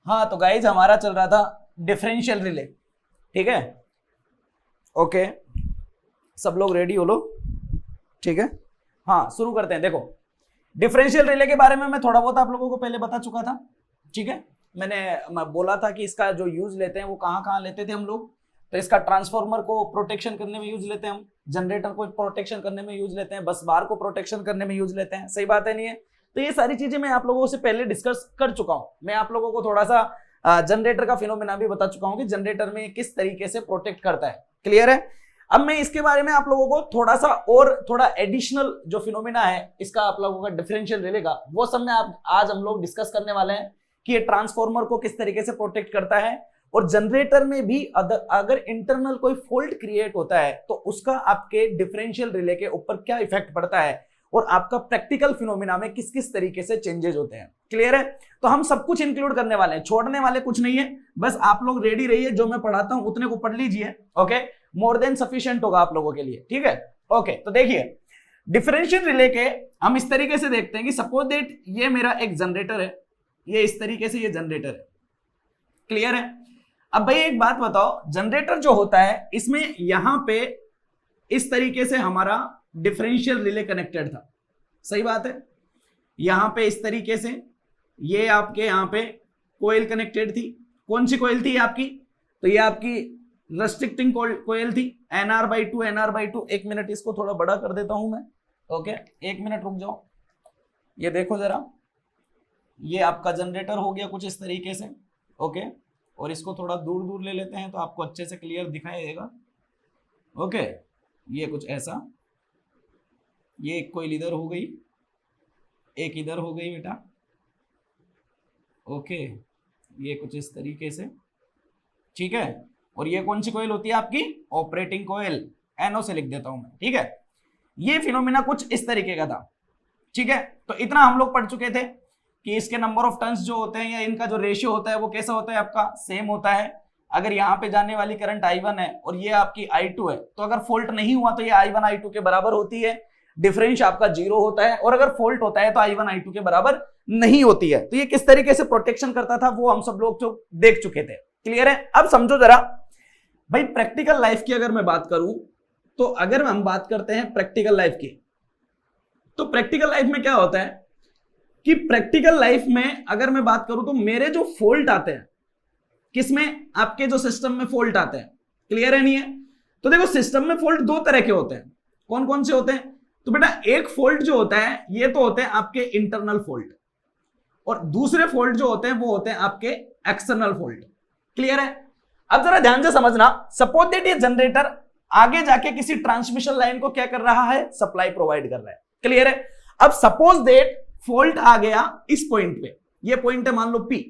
हाँ तो गाइज हमारा चल रहा था डिफरेंशियल रिले, ठीक है। ओके सब लोग रेडी हो लो, ठीक है। हाँ शुरू करते हैं। देखो डिफरेंशियल रिले के बारे में मैं थोड़ा बहुत आप लोगों को पहले बता चुका था, ठीक है। मैं बोला था कि इसका जो यूज लेते हैं वो कहाँ कहाँ लेते थे हम लोग। तो इसका ट्रांसफार्मर को प्रोटेक्शन करने में यूज लेते हैं हम, जनरेटर को प्रोटेक्शन करने में यूज लेते हैं, बस बार को प्रोटेक्शन करने में यूज लेते हैं। सही बात है नहीं है? तो ये सारी चीजें मैं आप लोगों से पहले डिस्कस कर चुका हूं। मैं आप लोगों को थोड़ा सा जनरेटर का फिनोमेना भी बता चुका हूं कि जनरेटर में किस तरीके से प्रोटेक्ट करता है। क्लियर है? अब मैं इसके बारे में आप लोगों को थोड़ा सा और थोड़ा एडिशनल जो फिनोमेना है इसका आप लोगों का डिफरेंशियल रिले का, वो सब में आज हम लोग डिस्कस करने वाले हैं कि ये ट्रांसफार्मर को किस तरीके से प्रोटेक्ट करता है, और जनरेटर में भी अगर इंटरनल कोई फॉल्ट क्रिएट होता है तो उसका आपके डिफरेंशियल रिले के ऊपर क्या इफेक्ट पड़ता है, और आपका प्रैक्टिकल फिनोमेना में किस किस तरीके से चेंजेस होते हैं। क्लियर है? तो हम सब कुछ इंक्लूड करने वाले हैं, छोड़ने वाले कुछ नहीं है। बस आप लोग रेडी रहिए, जो मैं पढ़ाता हूं उतने को पढ़ लीजिए। ओके मोर देन सफिशिएंट होगा आप लोगों के लिए, ठीक है। ओके तो देखिए डिफरेंशियल रिले के हम इस तरीके से देखते हैं कि सपोज दैट ये मेरा एक जनरेटर है, ये इस तरीके से ये जनरेटर है। क्लियर है? अब भाई एक बात बताओ, जनरेटर जो होता है इसमें यहां पे इस तरीके से हमारा डिफरेंशियल रिले कनेक्टेड था। सही बात है? यहां पे इस तरीके से ये आपके यहां पे कोयल कनेक्टेड थी। कौन सी कोयल थी आपकी? तो ये आपकी रेस्ट्रिक्टिंग कोयल थी, NR/2 NR/2। एक मिनट इसको थोड़ा बड़ा कर देता हूं मैं। ओके एक मिनट रुक जाओ। ये देखो जरा, ये आपका जनरेटर हो गया कुछ इस तरीके से। ओके और इसको थोड़ा दूर दूर ले लेते हैं तो आपको अच्छे से क्लियर दिखाई देगा। ओके ये कुछ ऐसा, ये एक कोयल इधर हो गई, एक इधर हो गई बेटा। ओके ये कुछ इस तरीके से, ठीक है। और ये कौन सी कोयल होती है आपकी? ऑपरेटिंग कोयल, NO से लिख देता हूं मैं, ठीक है। ये फिनोमेना कुछ इस तरीके का था, ठीक है। तो इतना हम लोग पढ़ चुके थे कि इसके नंबर ऑफ टर्न्स जो होते हैं या इनका जो रेशियो होता है वो कैसा होता है आपका? सेम होता है। अगर यहाँ पे जाने वाली करंट I1 है और ये आपकी I2 है, तो अगर फॉल्ट नहीं हुआ तो ये I1 I2 के बराबर होती है, डिफरेंस आपका 0 होता है। और अगर फॉल्ट होता है तो I1 I2 के बराबर नहीं होती है। तो ये किस तरीके से प्रोटेक्शन करता था वो हम सब लोग जो देख चुके थे। क्लियर है? अब समझो जरा भाई, प्रैक्टिकल लाइफ की अगर मैं बात करूं, तो अगर हम बात करते हैं प्रैक्टिकल लाइफ की, तो प्रैक्टिकल लाइफ में क्या होता है कि प्रैक्टिकल लाइफ में अगर मैं बात करूं तो मेरे जो फॉल्ट आते हैं, किसमें? आपके जो सिस्टम में फॉल्ट आते हैं। क्लियर है नहीं है? तो देखो सिस्टम में फॉल्ट दो तरह के होते हैं। कौन कौन से होते हैं? तो बेटा एक फॉल्ट जो होता है ये तो होते हैं आपके इंटरनल फॉल्ट, और दूसरे फॉल्ट जो होते हैं वो होते हैं आपके एक्सटर्नल फॉल्ट। क्लियर है? अब जरा ध्यान से समझना, सपोज दैट ये जनरेटर आगे जाके किसी ट्रांसमिशन लाइन को क्या कर रहा है? सप्लाई प्रोवाइड कर रहा है। क्लियर है? अब सपोज दैट फॉल्ट आ गया इस पॉइंट पे, ये पॉइंट है मान लो P।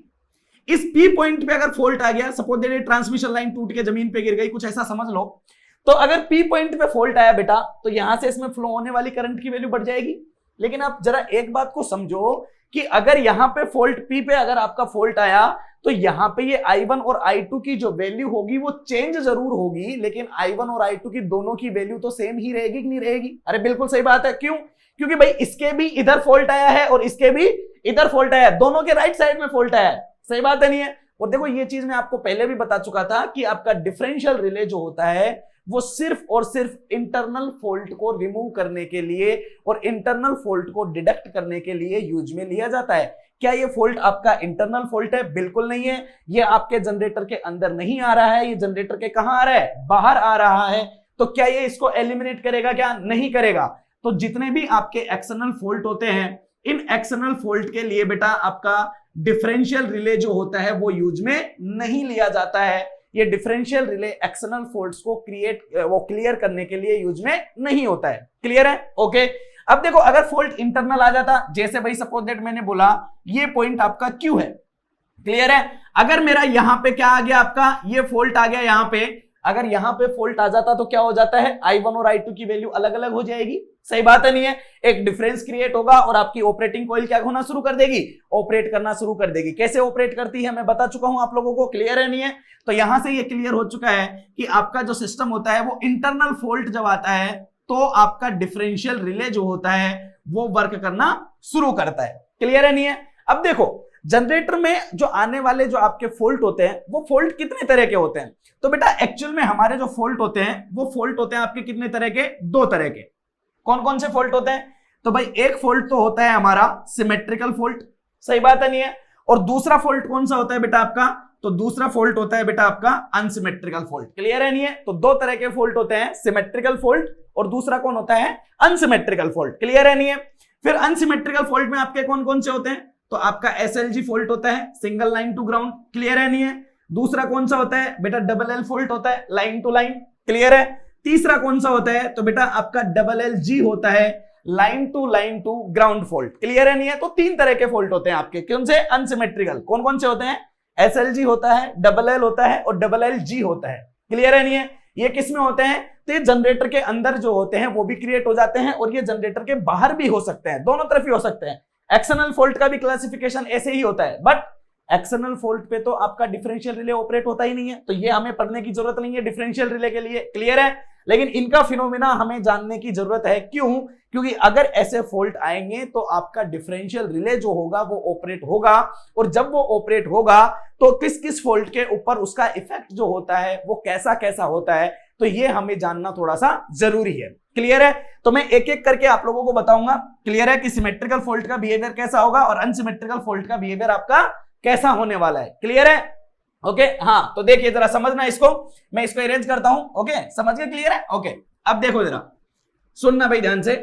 इस P पॉइंट पे अगर फॉल्ट आ गया, सपोज दैट ट्रांसमिशन लाइन टूट के जमीन पे गिर गई, कुछ ऐसा समझ लो। तो अगर P पॉइंट पे फॉल्ट आया बेटा, तो यहां से इसमें फ्लो होने वाली करंट की वैल्यू बढ़ जाएगी। लेकिन आप जरा एक बात को समझो कि अगर यहां पे फॉल्ट P पे अगर आपका फॉल्ट आया, तो यहां पे ये I1 और I2 की जो वैल्यू होगी वो चेंज जरूर होगी, लेकिन I1 और I2 की दोनों की वैल्यू तो सेम ही रहेगी कि नहीं रहेगी? अरे बिल्कुल सही बात है। क्यों? क्योंकि भाई इसके भी इधर फॉल्ट आया है और इसके भी इधर फॉल्ट आया है, दोनों के राइट साइड में फॉल्ट आया है। सही बात है नहीं है? और देखो ये चीज मैं आपको पहले भी बता चुका था कि आपका डिफरेंशियल रिले जो होता है वो सिर्फ और सिर्फ इंटरनल फॉल्ट को रिमूव करने के लिए और इंटरनल फॉल्ट को डिडक्ट करने के लिए यूज में लिया जाता है। क्या ये फॉल्ट आपका इंटरनल फॉल्ट है? बिल्कुल नहीं है। ये आपके जनरेटर के अंदर नहीं आ रहा है, ये जनरेटर के कहां आ रहा है? बाहर आ रहा है। तो क्या ये इसको एलिमिनेट करेगा? क्या नहीं करेगा। तो जितने भी आपके एक्सटर्नल फॉल्ट होते हैं, इन एक्सटर्नल फॉल्ट के लिए बेटा आपका डिफरेंशियल रिले जो होता है वो यूज में नहीं लिया जाता है। ये डिफरेंशियल रिले एक्सटर्नल फॉल्ट्स को क्लियर करने के लिए यूज में नहीं होता है। क्लियर है? ओके अब देखो अगर फॉल्ट इंटरनल आ जाता, जैसे भाई सपोज दैट मैंने बोला ये पॉइंट आपका Q है। क्लियर है? अगर मेरा यहां पे क्या आ गया आपका, ये फॉल्ट आ गया यहां पे, अगर यहां पे फॉल्ट आ जाता तो क्या हो जाता है? I1 और I2 की वैल्यू अलग अलग हो जाएगी। सही बात है नहीं है? एक डिफरेंस क्रिएट होगा और आपकी ऑपरेटिंग कॉइल क्या होना शुरू कर देगी? ऑपरेट करना शुरू कर देगी। कैसे ऑपरेट करती है मैं बता चुका हूं आप लोगों को। क्लियर है नहीं है? तो यहां से ये क्लियर हो चुका है कि आपका जो सिस्टम होता है वो इंटरनल फॉल्ट जब आता है तो आपका डिफरेंशियल रिले जो होता है वो वर्क करना शुरू करता है। क्लियर है नहीं है? अब देखो जनरेटर में जो आने वाले जो आपके फॉल्ट होते हैं वो फॉल्ट कितने तरह के होते हैं? तो बेटा एक्चुअल में हमारे जो फॉल्ट होते हैं वो फॉल्ट होते हैं आपके कितने तरह के? 2 तरह के। कौन कौन से फॉल्ट होते हैं? तो भाई एक फॉल्ट तो होता है हमारा सिमेट्रिकल फॉल्ट, सही बात है नहीं है? और दूसरा फॉल्ट कौन सा होता है बेटा आपका? तो दूसरा फॉल्ट होता है बेटा आपका अनसिमेट्रिकल फॉल्ट। क्लियर है नहीं है? तो 2 तरह के फॉल्ट होते हैं, सिमेट्रिकल फॉल्ट और दूसरा कौन होता है? Unsymmetrical fault. क्लियर है नहीं है? फिर अनसिमेट्रिकल फॉल्ट में आपके कौन कौन से होते हैं? तो आपका SLG फॉल्ट होता है, single line to ground. Clear है नहीं है? दूसरा कौन सा होता है बेटा? डबल L फॉल्ट होता है, लाइन टू लाइन। क्लियर है? तीसरा कौन सा होता है? तो बेटा आपका डबल LG होता है, line to ground fault. Clear है नहीं है? तो 3 तरह के फॉल्ट होते हैं आपके। कौन से? अनसिमेट्रिकल। कौन कौन से होते हैं? SLG होता है, डबल L होता है और डबल LG होता है। क्लियर है नहीं है? ये किस में होते हैं? तो ये जनरेटर के अंदर जो होते हैं वो भी क्रिएट हो जाते हैं और ये जनरेटर के बाहर भी हो सकते हैं, दोनों तरफ ही हो सकते हैं। एक्सटर्नल फॉल्ट का भी क्लासिफिकेशन ऐसे ही होता है, बट एक्सटर्नल फॉल्ट पे तो आपका डिफरेंशियल रिले ऑपरेट होता ही नहीं है, तो ये हमें पढ़ने की जरूरत नहीं है डिफरेंशियल रिले के लिए। क्लियर है? लेकिन इनका फिनोमेना हमें जानने की जरूरत है। क्यों? क्योंकि अगर ऐसे फॉल्ट आएंगे तो आपका डिफरेंशियल रिले जो होगा वो ऑपरेट होगा, और जब वो ऑपरेट होगा तो किस किस फॉल्ट के ऊपर उसका इफेक्ट जो होता है वो कैसा कैसा होता है, तो ये हमें जानना थोड़ा सा जरूरी है। क्लियर है? तो मैं एक एक करके आप लोगों को बताऊंगा। क्लियर है कि सिमेट्रिकल फॉल्ट का बिहेवियर कैसा होगा और अनसिमेट्रिकल फॉल्ट का बिहेवियर आपका कैसा होने वाला है। क्लियर है? ओके हाँ, तो देखिए जरा समझना इसको, मैं इसको अरेंज करता हूं। ओके समझ गए? क्लियर है? ओके अब देखो जरा, सुनना भाई ध्यान से।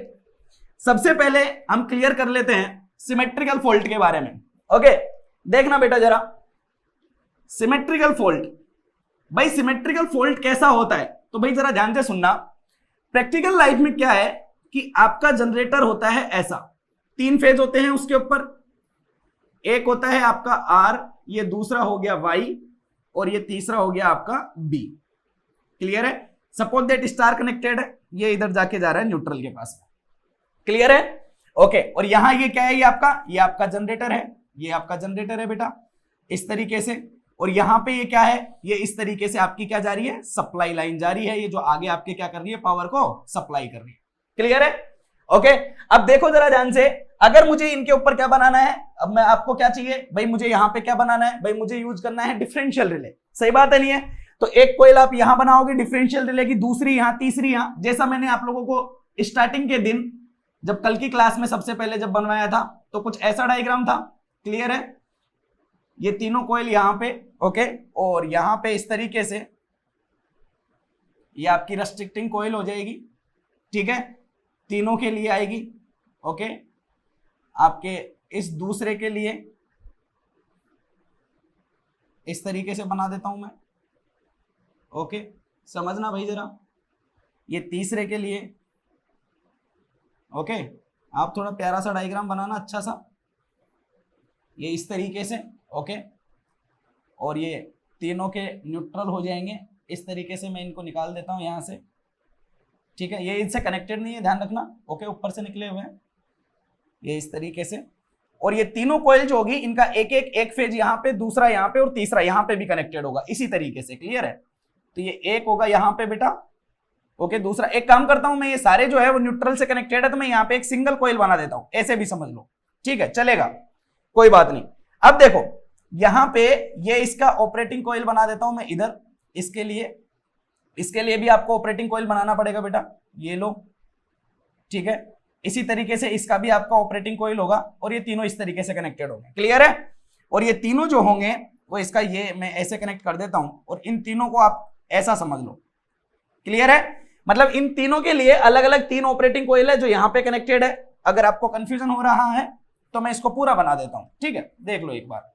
सबसे पहले हम क्लियर कर लेते हैं सिमेट्रिकल फॉल्ट के बारे में। ओके देखना बेटा जरा, सिमेट्रिकल फॉल्ट। भाई सिमेट्रिकल फॉल्ट कैसा होता है? तो भाई जरा ध्यान से सुनना। प्रैक्टिकल लाइफ में क्या है कि आपका जनरेटर होता है ऐसा, 3 फेज होते हैं उसके ऊपर। एक होता है आपका R, ये दूसरा हो गया Y और ये तीसरा हो गया आपका B। क्लियर है? सपोज दैट स्टार कनेक्टेड है, ये इधर जाके जा रहा है न्यूट्रल के पास में। क्लियर है? ओके और यहां ये क्या है? ये आपका जनरेटर है, ये आपका जनरेटर है बेटा इस तरीके से। और यहां पे ये क्या है? ये इस तरीके से आपकी क्या जा रही है? सप्लाई लाइन जा रही है, ये जो आगे आपके क्या कर रही है? पावर को सप्लाई कर रही है। क्लियर है? ओके अब देखो जरा ध्यान से, अगर मुझे इनके ऊपर क्या बनाना है, अब मैं आपको क्या चाहिए भाई? मुझे यहां पे क्या बनाना है भाई? मुझे यूज करना है डिफरेंशियल रिले। सही बात है नहीं है? तो एक कोयल आप यहां बनाओगे डिफरेंशियल रिले की, दूसरी यहां, तीसरी यहां। जैसा मैंने आप लोगों को स्टार्टिंग के दिन जब कल की क्लास में सबसे पहले जब बनवाया था तो कुछ ऐसा डायग्राम था। क्लियर है? ये तीनों कोयल यहां पे, ओके, और यहां पे इस तरीके से ये आपकी रेस्ट्रिक्टिंग कोयल हो जाएगी। ठीक है? तीनों के लिए आएगी। ओके आपके इस दूसरे के लिए इस तरीके से बना देता हूं मैं। ओके समझना भाई जरा, ये तीसरे के लिए। ओके आप थोड़ा प्यारा सा डायग्राम बनाना अच्छा सा, ये इस तरीके से। ओके और ये तीनों के न्यूट्रल हो जाएंगे इस तरीके से। मैं इनको निकाल देता हूं यहां से। ठीक है? ये इनसे कनेक्टेड नहीं है, ध्यान रखना। ओके ऊपर से निकले हुए हैं ये इस तरीके से। और ये तीनों कॉइल जो होगी इनका एक फेज यहाँ पे, दूसरा यहाँ पे और तीसरा यहाँ पे भी कनेक्टेड होगा इसी तरीके से। क्लियर है? तो ये एक होगा यहाँ पे बेटा। ओके दूसरा, एक काम करता हूं मैं, ये सारे जो है वो न्यूट्रल से कनेक्टेड है, तो मैं यहाँ पे एक सिंगल कॉइल बना देता हूं, ऐसे भी समझ लो। ठीक है चलेगा, कोई बात नहीं। अब देखो यहां पे ये इसका ऑपरेटिंग कॉइल बना देता हूं मैं इधर। इसके लिए भी आपको ऑपरेटिंग कॉइल बनाना पड़ेगा बेटा, ये लो। ठीक है? इसी तरीके से इसका भी आपका ऑपरेटिंग कॉइल होगा और ये तीनों इस तरीके से कनेक्टेड होंगे। क्लियर है? और ये तीनों जो होंगे वो इसका ये मैं ऐसे कनेक्ट कर देता हूं और इन तीनों को आप ऐसा समझ लो। क्लियर है? मतलब इन तीनों के लिए अलग अलग 3 ऑपरेटिंग कॉइल है जो यहां पे कनेक्टेड है। अगर आपको कंफ्यूजन हो रहा है तो मैं इसको पूरा बना देता हूं। ठीक है? देख लो एक बार,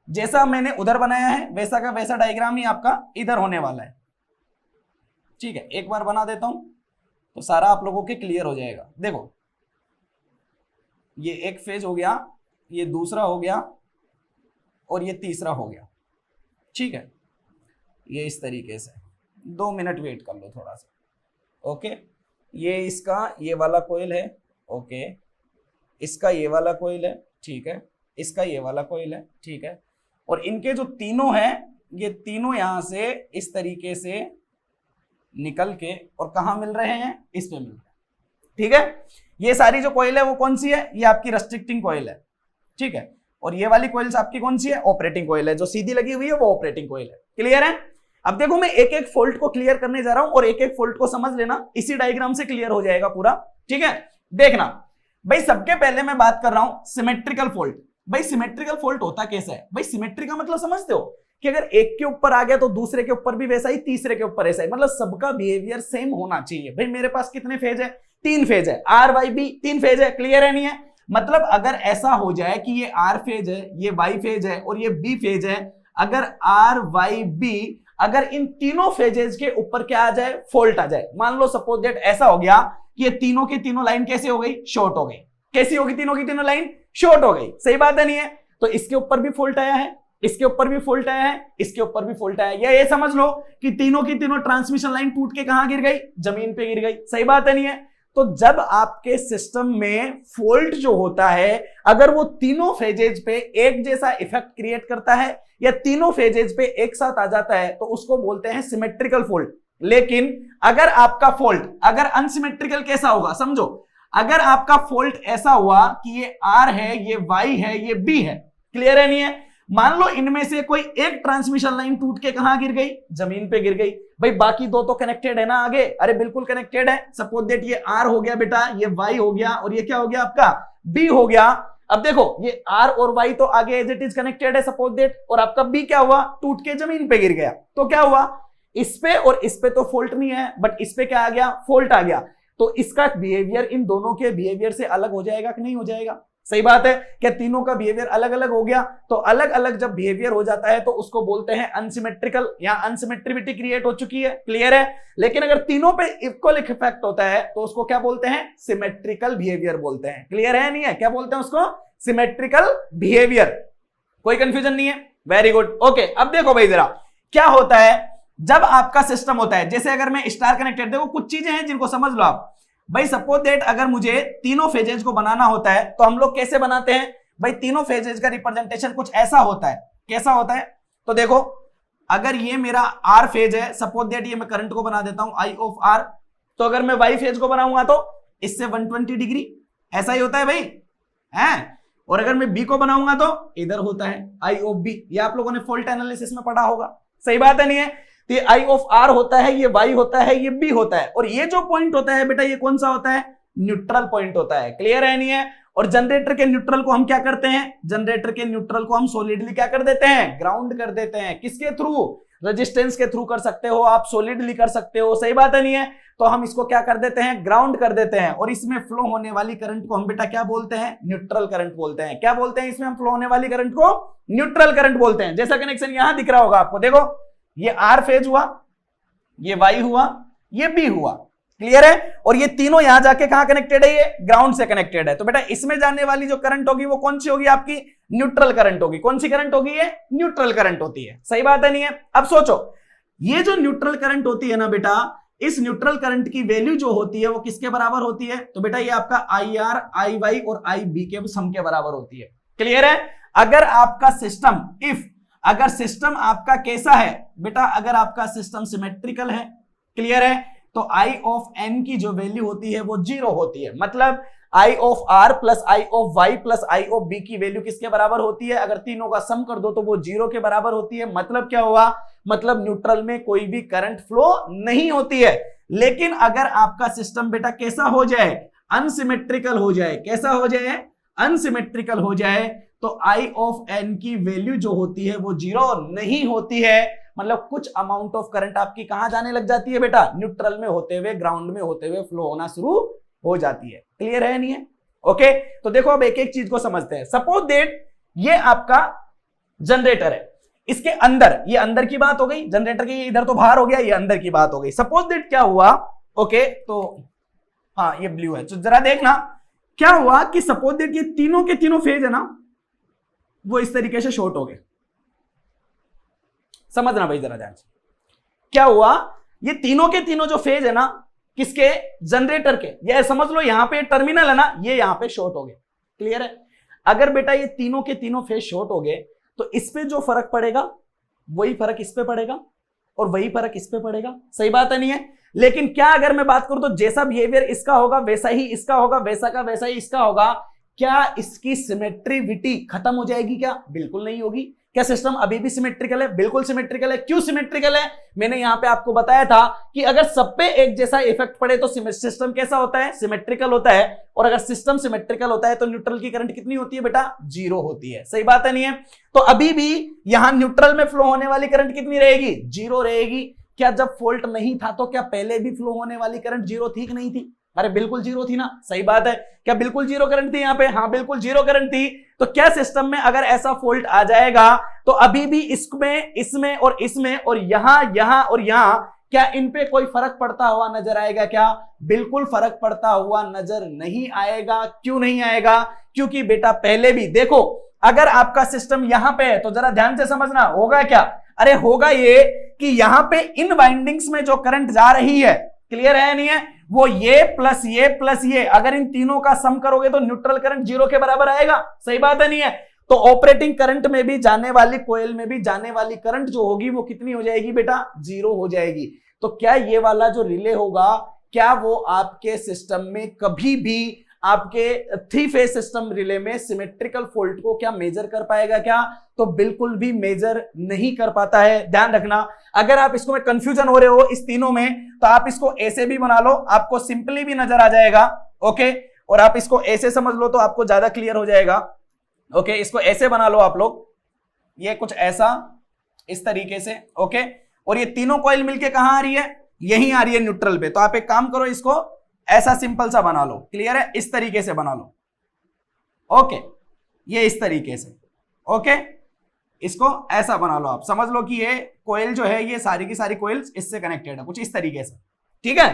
जैसा मैंने उधर बनाया है वैसा का वैसा डायग्राम ही आपका इधर होने वाला है। ठीक है? एक बार बना देता हूं तो सारा आप लोगों के क्लियर हो जाएगा। देखो ये एक फेज हो गया, ये दूसरा हो गया और ये तीसरा हो गया। ठीक है? ये इस तरीके से 2 मिनट वेट कर लो थोड़ा सा। ओके ये इसका ये वाला कोयल है। ओके इसका ये वाला कोयल है। ठीक है? इसका ये वाला कोयल है। ठीक है? और इनके जो तीनों हैं ये तीनों यहां से इस तरीके से निकल के और कहां मिल रहे हैं? इस पे मिल रहे हैं। ठीक है? ये सारी जो कॉइल है वो कौन सी है? ये आपकी रेस्ट्रिक्टिंग कॉइल है। ठीक है? और ये वाली कॉइल्स आपकी कौन सी है, ऑपरेटिंग कॉइल है, जो सीधी लगी हुई है वो ऑपरेटिंग कॉइल है। क्लियर है? अब देखो मैं एक एक फॉल्ट को क्लियर करने जा रहा हूं और एक एक फॉल्ट को समझ लेना, इसी डायग्राम से क्लियर हो जाएगा पूरा। ठीक है, देखना भाई, सबके पहले मैं बात कर रहा हूं सिमेट्रिकल फॉल्ट। भाई सिमेट्रिकल फॉल्ट होता कैसा है? भाई सिमेट्री का मतलब समझते हो कि अगर एक के ऊपर आ गया तो दूसरे के ऊपर भी वैसा ही, तीसरे के ऊपर ऐसा ही, मतलब सबका बिहेवियर सेम होना चाहिए। भाई मेरे पास कितने फेज है? 3 फेज है, आर वाई बी 3 फेज है। क्लियर है नहीं है? मतलब अगर ऐसा हो जाए कि ये आर फेज है, ये वाई फेज है और ये बी फेज है, अगर आर वाई बी, अगर इन तीनों फेजेस के ऊपर क्या आ जाए, फॉल्ट आ जाए, मान लो सपोज दैट ऐसा हो गया कि ये तीनों की तीनों लाइन कैसे हो गई, शॉर्ट हो गई। कैसी होगी? तीनों की तीनों लाइन शॉर्ट हो गई। सही बात है नहीं है? तो इसके ऊपर भी फॉल्ट आया है, इसके ऊपर भी फॉल्ट आया है, इसके ऊपर भी फॉल्ट आया है, या ये समझ लो कि तीनों की तीनों ट्रांसमिशन लाइन टूट के कहां गिर गई, जमीन पे गिर गई। सही बात है नहीं है? तो जब आपके सिस्टम में फॉल्ट जो होता है, अगर वो तीनों फेजेज पे एक जैसा इफेक्ट क्रिएट करता है या तीनों फेजेज पे एक साथ आ जाता है, तो उसको बोलते हैं सिमेट्रिकल फॉल्ट। लेकिन अगर आपका फॉल्ट अगर अनसिमेट्रिकल कैसा होगा, समझो, अगर आपका फॉल्ट ऐसा हुआ कि ये आर है, ये वाई है, ये बी है। क्लियर है नहीं है? मान लो इनमें से कोई एक ट्रांसमिशन लाइन टूट के कहां गिर गई, जमीन पे गिर गई। भाई बाकी दो तो कनेक्टेड है ना आगे? अरे बिल्कुल कनेक्टेड है। सपोज दैट ये आर हो गया बेटा, ये वाई हो गया और ये क्या हो गया आपका, बी हो गया। अब देखो ये आर और वाई तो आगे एज इट इज कनेक्टेड है सपोज दैट, और आपका बी क्या हुआ, टूट के जमीन पे गिर गया। तो क्या हुआ, इस पे और इस पे तो फॉल्ट नहीं है, बट इस पे क्या आ गया, फॉल्ट आ गया। तो इसका बिहेवियर इन दोनों के बिहेवियर से अलग हो जाएगा कि नहीं हो जाएगा? सही बात है। क्या तीनों का बिहेवियर अलग अलग हो गया? तो अलग अलग जब बिहेवियर हो जाता है तो उसको बोलते हैं अनसिमेट्रिकल, या अनसिमेट्रिविटी क्रिएट हो चुकी है। क्लियर है? लेकिन अगर तीनों पे इक्वल इफेक्ट होता है तो उसको क्या बोलते हैं, सिमेट्रिकल बिहेवियर बोलते हैं। क्लियर है नहीं है? क्या बोलते हैं उसको, सिमेट्रिकल बिहेवियर। कोई कंफ्यूजन नहीं है? Very good, okay. अब देखो भाई जरा क्या होता है जब आपका सिस्टम होता है, जैसे अगर मैं स्टार कनेक्टेड, देखो कुछ चीजें हैं जिनको समझ लो आप। भाई सपोज दैट अगर मुझे तीनों फेजेज को बनाना होता है तो हम लोग कैसे बनाते हैं? भाई तीनों फेजेज का रिप्रेजेंटेशन कुछ ऐसा होता है। कैसा होता है? तो देखो अगर ये मेरा आर फेज है, सपोज दैट ये मैं करंट को बना देता हूं आई ऑफ आर, तो अगर मैं वाई फेज को बनाऊंगा तो इससे 120 डिग्री ऐसा ही होता है भाई, है। और अगर मैं बी को बनाऊंगा तो इधर होता है आई ऑफ बी। ये आप लोगों ने फॉल्ट एनालिसिस में पढ़ा होगा। सही बात है नहीं है? तो ये आई ऑफ आर होता है, ये वाई होता है, ये बी होता है, और ये जो पॉइंट होता है बेटा ये कौन सा होता है, न्यूट्रल पॉइंट होता है। क्लियर है नहीं है? और जनरेटर के न्यूट्रल को हम क्या करते हैं, जनरेटर के न्यूट्रल को हम सॉलिडली क्या कर देते हैं, ग्राउंड कर देते हैं। किसके थ्रू? रेजिस्टेंस के थ्रू कर सकते हो आप, सॉलिडली कर सकते हो। सही बात है नहीं है? तो हम इसको क्या कर देते हैं, ग्राउंड कर देते हैं। और इसमें फ्लो होने वाली करंट को हम बेटा क्या बोलते हैं, न्यूट्रल करंट बोलते हैं। क्या बोलते हैं? इसमें हम फ्लो होने वाली करंट को न्यूट्रल करंट बोलते हैं। जैसा कनेक्शन यहां दिख रहा होगा आपको, देखो ये आर फेज हुआ, ये वाई हुआ, ये बी हुआ। क्लियर है? और ये तीनों यहां जाके कहां कनेक्टेड है, ये ग्राउंड से कनेक्टेड है। तो बेटा इसमें जाने वाली जो करंट होगी वो कौन सी होगी, आपकी न्यूट्रल करंट होगी। कौन सी करंट होगी? ये न्यूट्रल करंट होती है। सही बात है नहीं है? अब सोचो ये जो न्यूट्रल करंट होती है ना बेटा, इस न्यूट्रल करंट की वैल्यू जो होती है वो किसके बराबर होती है? तो बेटा ये आपका आई आर, आई वाई और आई बी के सम के बराबर होती है। क्लियर है? अगर आपका सिस्टम अगर सिस्टम आपका कैसा है बेटा, अगर आपका सिस्टम सिमेट्रिकल है, क्लियर है, तो आई ऑफ एन की जो वैल्यू होती है वो 0 होती है। मतलब I of R plus I of Y plus I of B की वैल्यू किसके बराबर होती है? अगर तीनों का सम कर दो तो वो 0 के बराबर होती है। मतलब क्या हुआ? मतलब न्यूट्रल में कोई भी करंट फ्लो नहीं होती है। लेकिन अगर आपका सिस्टम बेटा कैसा हो जाए, अनसिमेट्रिकल हो जाए, कैसा हो जाए, अनसिमेट्रिकल हो जाए, तो आई ऑफ एन की वैल्यू जो होती है वो 0 नहीं होती है। मतलब कुछ अमाउंट ऑफ करंट आपकी कहां जाने लग जाती है बेटा, न्यूट्रल में होते हुए, ग्राउंड में होते हुए फ्लो होना शुरू हो जाती है। क्लियर है नहीं है? ओके, तो देखो अब एक एक चीज को समझते हैं। सपोज दैट ये आपका जनरेटर है, इसके अंदर, ये अंदर की बात हो गई, जनरेटर के ये इधर तो बाहर हो गया, ये अंदर की बात हो गई। सपोज दैट क्या हुआ, ओके, तो हाँ ये ब्लू है, तो जरा देखना क्या हुआ कि सपोज दैट ये तीनों के तीनों फेज है ना वो इस तरीके से शॉर्ट हो गए। समझना भाई जरा ध्यान से, क्या हुआ, ये तीनों के तीनों जो फेज है ना किसके, जनरेटर के, ये समझ लो यहां पे टर्मिनल है ना, ये यहां पे शॉर्ट हो गए। क्लियर है? अगर बेटा ये तीनों के तीनों फेज शॉर्ट हो गए तो इस पे जो फर्क पड़ेगा वही फर्क इस पे पड़ेगा और वही फर्क इस पे पड़ेगा। सही बात है नहीं है? लेकिन क्या अगर मैं बात करूं तो जैसा बिहेवियर इसका होगा वैसा ही इसका होगा, वैसा का वैसा ही इसका होगा। क्या इसकी सिमेट्रिविटी खत्म हो जाएगी क्या? बिल्कुल नहीं होगी। क्या सिस्टम अभी भी सिमेट्रिकल है? बिल्कुल सिमेट्रिकल है। क्यों सिमेट्रिकल है? मैंने यहां पे आपको बताया था कि अगर सब पे एक जैसा इफेक्ट पड़े तो सिस्टम कैसा होता है? सिमेट्रिकल होता है। और अगर सिस्टम सिमेट्रिकल होता है तो न्यूट्रल की करंट कितनी होती है बेटा? 0 होती है। सही बात है नहीं है? तो अभी भी यहां न्यूट्रल में फ्लो होने वाली करंट कितनी रहेगी? 0 रहेगी। क्या जब फॉल्ट नहीं था तो क्या पहले भी फ्लो होने वाली करंट 0 थी कि नहीं थी? अरे बिल्कुल 0 थी ना। सही बात है। क्या बिल्कुल 0 करंट थी यहां पे? हाँ बिल्कुल 0 करंट थी। तो क्या सिस्टम में अगर ऐसा फॉल्ट आ जाएगा तो अभी भी इसमें और इसमें और यहां और यहां, क्या इन पे कोई फर्क पड़ता हुआ नजर आएगा क्या? बिल्कुल फर्क पड़ता हुआ नजर नहीं आएगा। क्यों नहीं आएगा? क्योंकि बेटा पहले भी देखो, अगर आपका सिस्टम यहां पे है तो जरा ध्यान से समझना, होगा क्या? अरे होगा ये कि यहां पे इन वाइंडिंग्स में जो करंट जा रही है, क्लियर है नहीं है, वो ये प्लस ये, अगर इन तीनों का सम करोगे तो न्यूट्रल करंट 0 के बराबर आएगा। सही बात है नहीं है? तो ऑपरेटिंग करंट में भी जाने वाली, कोयल में भी जाने वाली करंट जो होगी वो कितनी हो जाएगी बेटा? 0 हो जाएगी। तो क्या ये वाला जो रिले होगा, क्या वो आपके सिस्टम में कभी भी आपके 3 फेज सिस्टम रिले में सिमेट्रिकल फॉल्ट को क्या मेजर कर पाएगा क्या? तो बिल्कुल भी मेजर नहीं कर पाता है। ध्यान रखना, अगर आप इसको में कंफ्यूजन हो रहे हो इस तीनों में, तो आप इसको ऐसे भी बना लो, आपको सिंपली भी नजर आ जाएगा। ओके, और आप इसको ऐसे समझ लो तो आपको ज्यादा क्लियर हो जाएगा। ओके, इसको ऐसे बना लो आप लोग, ये कुछ ऐसा इस तरीके से। ओके, और ये तीनों कॉइल मिलके कहां आ रही है? यहीं आ रही है न्यूट्रल पे। तो आप एक काम करो, इसको ऐसा सिंपल सा बना लो। क्लियर है? इस तरीके से बना लो। ओके, ये इस तरीके से। ओके, इसको ऐसा बना लो, आप समझ लो कि ये कोयल जो है, ये सारी की सारी कोयल्स इससे कनेक्टेड है, कुछ इस तरीके से। ठीक है?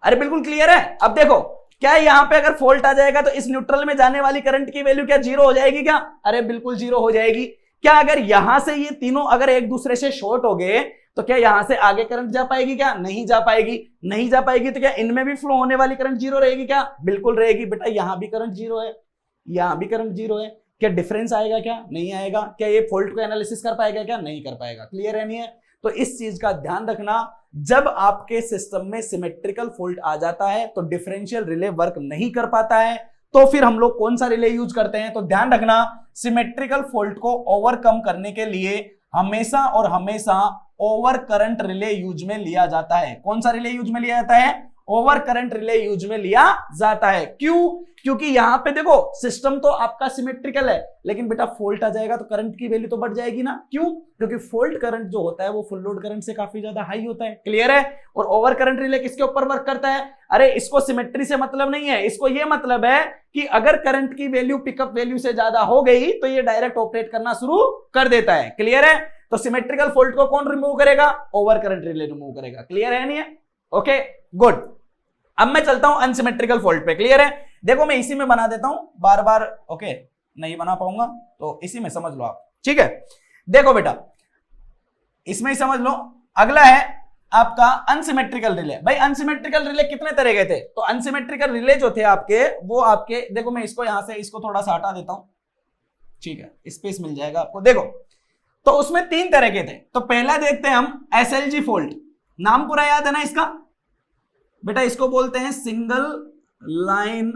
अरे बिल्कुल क्लियर है। अब देखो, क्या यहां पे अगर फॉल्ट आ जाएगा तो इस न्यूट्रल में जाने वाली करंट की वैल्यू क्या 0 हो जाएगी क्या? अरे बिल्कुल 0 हो जाएगी। क्या अगर यहां से ये तीनों अगर एक दूसरे से शॉर्ट हो गए तो क्या यहां से आगे करंट जा पाएगी क्या? नहीं जा पाएगी। नहीं जा पाएगी तो क्या इनमें भी फ्लो होने वाली करंट 0 रहेगी क्या? बिल्कुल रहेगी। बेटा यहां भी करंट 0 है, यहां भी करंट 0 है। क्या डिफरेंस आएगा क्या? नहीं आएगा। क्या ये फॉल्ट को एनालिसिस कर पाएगा क्या? नहीं कर पाएगा। क्लियर है नहीं है? तो इस चीज का ध्यान रखना, जब आपके सिस्टम में सिमेट्रिकल फॉल्ट आ जाता है तो डिफरेंशियल रिले वर्क नहीं कर पाता है, तो फिर हम लोग कौन सा रिले यूज करते हैं? तो ध्यान रखना, सिमेट्रिकल फॉल्ट को ओवरकम करने के लिए हमेशा और हमेशा ओवर करंट रिले यूज में लिया जाता है। कौन सा रिले यूज में लिया जाता है? ओवर करंट रिले यूज में लिया जाता है। क्यों? क्योंकि यहां पे देखो, सिस्टम तो आपका सिमेट्रिकल है, लेकिन बेटा फॉल्ट आ जाएगा तो करंट की वैल्यू तो बढ़ जाएगी ना। क्यों? क्योंकि फॉल्ट करंट जो होता है वो फुल लोड करंट से काफी ज्यादा हाई होता है। क्लियर है? और ओवर करंट रिले किसके ऊपर वर्क करता है? अरे इसको सिमेट्री से मतलब नहीं है, इसको ये मतलब है कि अगर करंट की वैल्यू पिकअप वैल्यू से ज्यादा हो गई तो ये डायरेक्ट ऑपरेट करना शुरू कर देता है। क्लियर है? तो सिमेट्रिकल फॉल्ट को कौन रिमूव करेगा? ओवर करंट रिले रिमूव करेगा। क्लियर है नहीं है? Okay good. अब मैं चलता हूं अनसिमेट्रिकल फॉल्ट पे। क्लियर है? देखो मैं इसी में बना देता हूं, बार बार ओके नहीं बना पाऊंगा तो इसी में समझ लो आप। ठीक है? देखो बेटा, इसमें ही समझ लो। अगला है आपका अनसिमेट्रिकल रिले। भाई अनसिमेट्रिकल रिले कितने तरह के थे? तो अनसिमेट्रिकल रिले जो थे आपके, वो आपके, देखो मैं इसको यहां से इसको थोड़ा सा हटा देता हूं। ठीक है, स्पेस मिल जाएगा आपको। देखो, तो उसमें 3 तरह के थे। तो पहला देखते हैं हम एसएलजी फॉल्ट। नाम पूरा याद है ना इसका? बेटा इसको बोलते हैं single line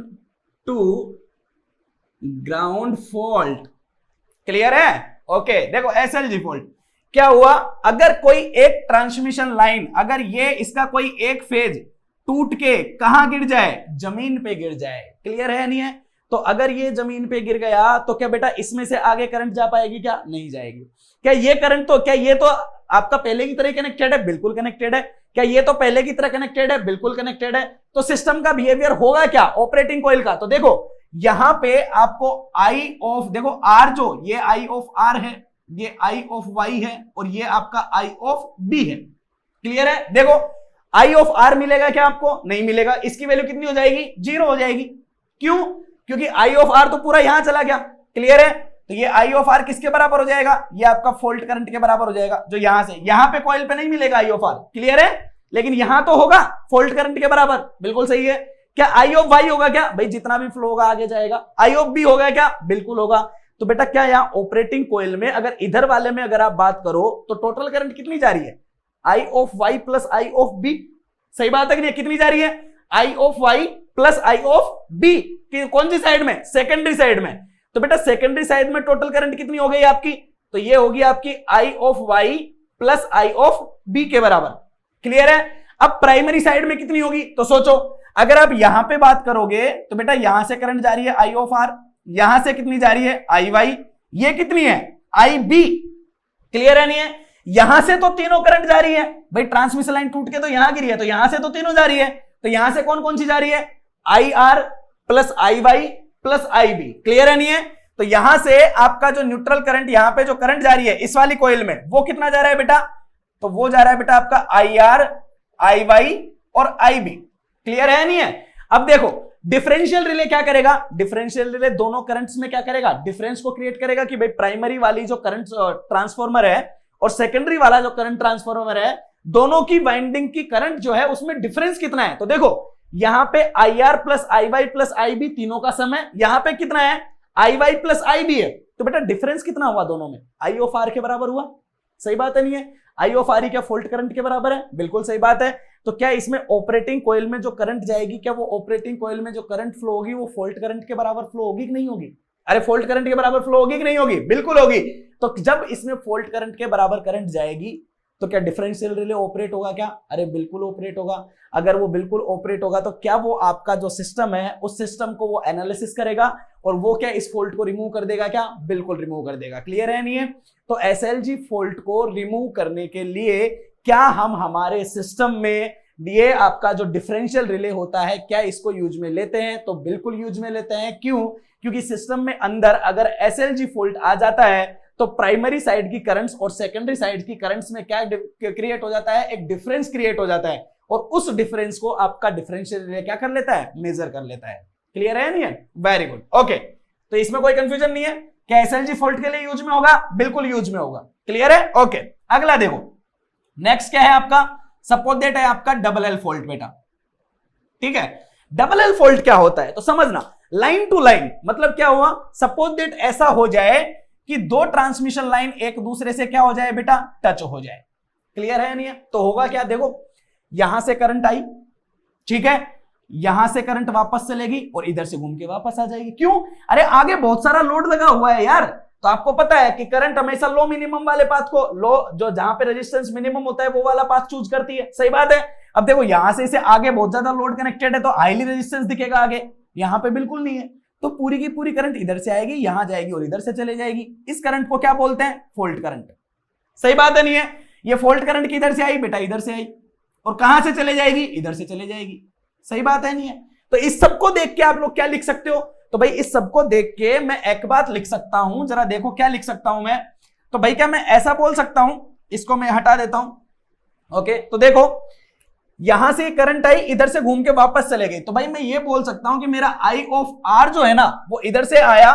to ground fault. Clear है? ओके, देखो एसएलजी फॉल्ट क्या हुआ, अगर कोई एक ट्रांसमिशन लाइन, अगर ये इसका कोई एक फेज टूट के कहां गिर जाए? जमीन पे गिर जाए। क्लियर है नहीं है? तो अगर ये जमीन पे गिर गया तो क्या बेटा इसमें से आगे करंट जा पाएगी क्या? नहीं जाएगी। क्या ये करंट तो, क्या ये तो आपका पहले की तरह कनेक्टेड है? बिल्कुल कनेक्टेड है। क्या ये तो पहले की तरह कनेक्टेड है? बिल्कुल कनेक्टेड है। तो सिस्टम का बिहेवियर होगा क्या ऑपरेटिंग कॉइल का? तो देखो यहां पे आपको आई ऑफ, देखो आर जो, ये आई ऑफ आर है, ये आई ऑफ वाई है, और ये आपका आई ऑफ बी है। क्लियर है? देखो आई ऑफ आर मिलेगा क्या आपको? नहीं मिलेगा। इसकी वैल्यू कितनी हो जाएगी? 0 हो जाएगी। क्यों? क्योंकि आई ऑफ आर तो पूरा यहां चला गया। क्लियर है? तो ये आई ऑफ आर किसके बराबर हो जाएगा? ये आपका फॉल्ट करंट के बराबर हो जाएगा, जो यहां से, यहां पे कॉइल पे नहीं मिलेगा आई ऑफ आर। क्लियर है? लेकिन यहां तो होगा फॉल्ट करंट के बराबर। बिल्कुल सही है। क्या आई ऑफ वाई होगा क्या? भाई जितना भी फ्लो होगा आगे जाएगा। आई ऑफ बी होगा क्या? बिल्कुल होगा। तो बेटा क्या यहां ऑपरेटिंग कॉइल में अगर इधर वाले में अगर आप बात करो तो टोटल करंट कितनी जा रही है? I of Y plus I of B. सही बात है कि नहीं? कितनी जा रही है? I of Y plus I of B, कौन सी साइड में, सेकेंडरी साइड में। तो बेटा सेकेंडरी साइड में टोटल करंट कितनी हो गई आपकी, तो ये होगी आपकी I of Y plus I of B के बराबर। क्लियर है। अब प्राइमरी साइड में कितनी होगी, तो सोचो अगर आप यहां पे बात करोगे तो बेटा यहां से करंट जा रही है आई ऑफ आर, यहां से कितनी जा रही है आई वाई, ये कितनी है आई बी। क्लियर है नहीं है। यहां से तो तीनों करंट जा रही है भाई, ट्रांसमिशन लाइन टूट के तो यहां गिरी है, तो यहां से तो तीनों जा रही है, तो यहां से कौन कौन सी जा रही है, I R plus I Y plus I B. Clear है नहीं है। तो यहां से आपका जो न्यूट्रल करंट, यहां पे जो करंट जा रही है इस वाली कॉइल में, वो कितना जा रहा है बेटा, तो वो जा रहा है बेटा आपका आई आर आई वाई और आई बी। क्लियर है नहीं है। अब देखो डिफरेंशियल रिले क्या करेगा, डिफरेंशियल रिले दोनों करंट्स में क्या करेगा, डिफरेंस को क्रिएट करेगा कि भाई प्राइमरी वाली जो करंट ट्रांसफॉर्मर है और सेकेंडरी वाला जो करंट ट्रांसफॉर्मर है, दोनों की वाइंडिंग की करंट जो है उसमें डिफरेंस कितना है। तो देखो यहां पे I R plus I Y plus I B तीनों का सम है, यहां पे कितना है I Y plus I B है, तो बेटा डिफरेंस कितना हुआ दोनों में, आई ऑफ आर के बराबर हुआ। सही बात है नहीं है। आई ऑफ आर क्या फॉल्ट करंट के बराबर है, बिल्कुल सही बात है। तो क्या इसमें ऑपरेटिंग कॉइल में जो करंट जाएगी, क्या वो ऑपरेटिंग कॉइल में जो करंट फ्लो होगी वो फॉल्ट करंट के बराबर फ्लो होगी कि नहीं होगी, अरे फॉल्ट करंट के बराबर फ्लो होगी कि नहीं होगी, बिल्कुल होगी। तो जब इसमें फॉल्ट करंट के बराबर करंट जाएगी तो क्या डिफरेंशियल रिले ऑपरेट होगा क्या, अरे बिल्कुल ऑपरेट होगा। अगर वो बिल्कुल ऑपरेट होगा तो क्या वो आपका जो सिस्टम है उस सिस्टम को वो एनालिसिस करेगा और वो क्या इस फॉल्ट को रिमूव कर देगा क्या, बिल्कुल रिमूव कर देगा। क्लियर है नहीं है। तो एसएलजी फॉल्ट को रिमूव करने के लिए क्या हम हमारे सिस्टम में ये आपका जो डिफरेंशियल रिले होता है क्या इसको यूज में लेते हैं, तो बिल्कुल यूज में लेते हैं। क्यों, क्योंकि सिस्टम में अंदर अगर एसएलजी फॉल्ट आ जाता है तो प्राइमरी साइड की करंट्स और सेकेंडरी साइड की करंट्स में क्या क्रिएट हो जाता है, एक डिफरेंस क्रिएट हो जाता है और उस डिफरेंस को आपका डिफरेंशियल रिले क्या कर लेता है, मेजर कर लेता है। क्लियर है नहीं है, वेरी गुड ओके। तो इसमें कोई कंफ्यूजन नहीं है, क्या एसएलजी फॉल्ट के लिए यूज में होगा, बिल्कुल यूज में होगा। क्लियर है ओके। अगला देखो नेक्स्ट क्या है आपका, सपोज दैट है आपका डबल एल फॉल्ट बेटा। ठीक है, डबल एल फॉल्ट क्या होता है तो समझना, लाइन टू लाइन मतलब क्या हुआ, सपोज दैट ऐसा हो जाए कि दो ट्रांसमिशन लाइन एक दूसरे से क्या हो जाए बेटा, टच हो जाए। क्लियर है नहीं है। तो होगा क्या, देखो यहां से करंट आई, ठीक है, यहां से करंट वापस चलेगी और इधर से घूम के वापस आ जाएगी। क्यों, अरे आगे बहुत सारा लोड लगा हुआ है यार। तो आपको पता है कि करंट हमेशा लो मिनिमम वाले पाथ को, लो जो जहां पे रेजिस्टेंस मिनिमम होता है वो वाला पाथ चूज करती है। सही बात है। अब देखो यहां से इसे आगे बहुत ज्यादा लोड कनेक्टेड है तो हाईली रेजिस्टेंस दिखेगा आगे, यहां पे बिल्कुल नहीं है, तो पूरी की पूरी करंट इधर से आएगी, यहां जाएगी और इधर से चले जाएगी। इस करंट को क्या बोलते हैं, फॉल्ट करंट। सही बात है नहीं है। ये फॉल्ट करंट किधर से आई बेटा, इधर से आई, और कहां से चले जाएगी, इधर से चले जाएगी। सही बात है नहीं है। तो इस सबको देख के आप लोग क्या लिख सकते हो, तो भाई इस सबको देख के मैं एक बात लिख सकता हूं, जरा देखो क्या लिख सकता हूं मैं। तो भाई क्या मैं ऐसा बोल सकता हूं, इसको मैं हटा देता हूं। ओके, तो देखो यहां से करंट आई, इधर से घूम के वापस चले गई, तो भाई मैं ये बोल सकता हूं कि मेरा आई ऑफ आर जो है ना वो इधर से आया,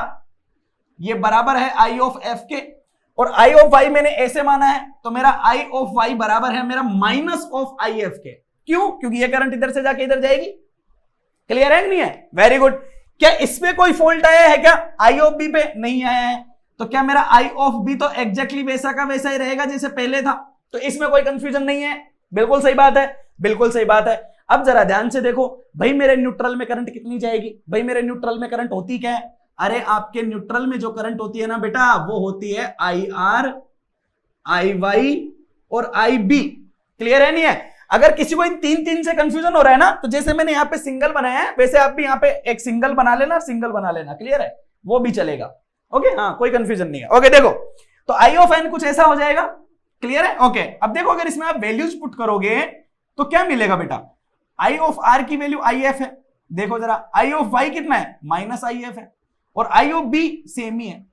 ये बराबर है आई ऑफ एफ के, और आई ऑफ वाई मैंने ऐसे माना है तो मेरा आई ऑफ वाई बराबर है मेरा माइनस ऑफ आई एफ के। क्यों, क्योंकि ये करंट इधर से जाके इधर जाएगी। क्लियर है कि नहीं है, वेरी गुड। क्या इसमें कोई फॉल्ट आया है क्या, आई ऑफ बी पे नहीं आया है, तो क्या मेरा आई ऑफ बी तो एग्जैक्टली वैसा का वैसा ही रहेगा जैसे पहले था, तो इसमें कोई कंफ्यूजन नहीं है। बिल्कुल सही बात है, बिल्कुल सही बात है। अब जरा ध्यान से देखो भाई मेरे न्यूट्रल में करंट कितनी जाएगी, भाई मेरे न्यूट्रल में करंट होती क्या है, अरे आपके न्यूट्रल में जो करंट होती है ना बेटा वो होती है आई आर आई वाई और आई बी। क्लियर है नहीं है। अगर किसी को इन तीन तीन से कंफ्यूजन हो रहा है ना, तो जैसे मैंने यहाँ पे सिंगल बनाया है वैसे आप भी यहाँ पे एक सिंगल बना लेना, सिंगल बना लेना। क्लियर है, वो भी चलेगा। ओके, हाँ कोई कंफ्यूजन नहीं है। ओके देखो, तो आई ऑफ एन कुछ ऐसा हो जाएगा। क्लियर है ओके। अब देखो अगर इसमें आप वैल्यूज पुट करोगे तो क्या मिलेगा बेटा, आई ऑफ आर की वैल्यू आई एफ है, देखो जरा, आई ऑफ वाई कितना है, माइनस आई एफ है, और आई ऑफ बी सेम ही है।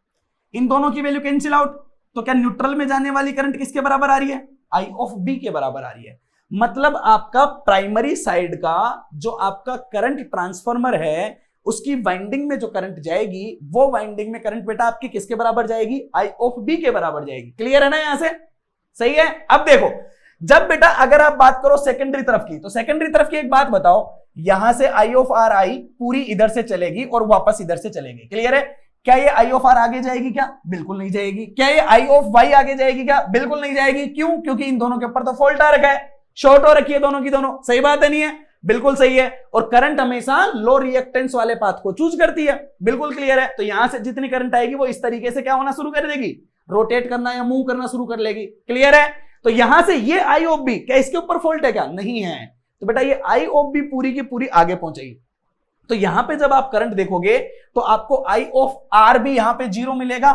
इन दोनों की वैल्यू कैंसिल आउट, तो क्या न्यूट्रल में जाने वाली करंट किसके बराबर आ रही है, आई ऑफ बी के बराबर आ रही है। मतलब आपका प्राइमरी साइड का जो आपका करंट ट्रांसफार्मर है उसकी वाइंडिंग में जो करंट जाएगी वो वाइंडिंग में करंट बेटा आपकी किसके बराबर जाएगी, आई ऑफ बी के बराबर जाएगी। क्लियर है ना यहां से, सही है। अब देखो जब बेटा अगर आप बात करो सेकेंडरी तरफ की, तो सेकेंडरी तरफ की एक बात बताओ, यहां से आई ऑफ आर आई पूरी इधर से चलेगी और वापस इधर से चलेगी। क्लियर है। क्या ये आई ऑफ आर आगे जाएगी क्या, बिल्कुल नहीं जाएगी। क्या ये आई ऑफ वाई आगे जाएगी क्या, बिल्कुल नहीं जाएगी। क्यों, क्योंकि इन दोनों के ऊपर तो फॉल्ट आ रखा है, शॉर्ट हो रखी है दोनों की दोनों। सही बात है नहीं है, बिल्कुल सही है। और करंट हमेशा लो रिएक्टेंस वाले पाथ को चूज करती है, बिल्कुल क्लियर है। तो यहां से जितनी करंट आएगी वो इस तरीके से क्या होना शुरू कर देगी, रोटेट करना या मूव करना शुरू कर लेगी, क्लियर है। तो यहां से ये आई ऑफ बी क्या इसके ऊपर फॉल्ट है क्या, नहीं है। तो बेटा ये आई ऑफ बी पूरी की पूरी आगे पहुंचेगी। तो यहां पे जब आप करंट देखोगे तो आपको आई ऑफ आर भी यहां पे 0 मिलेगा,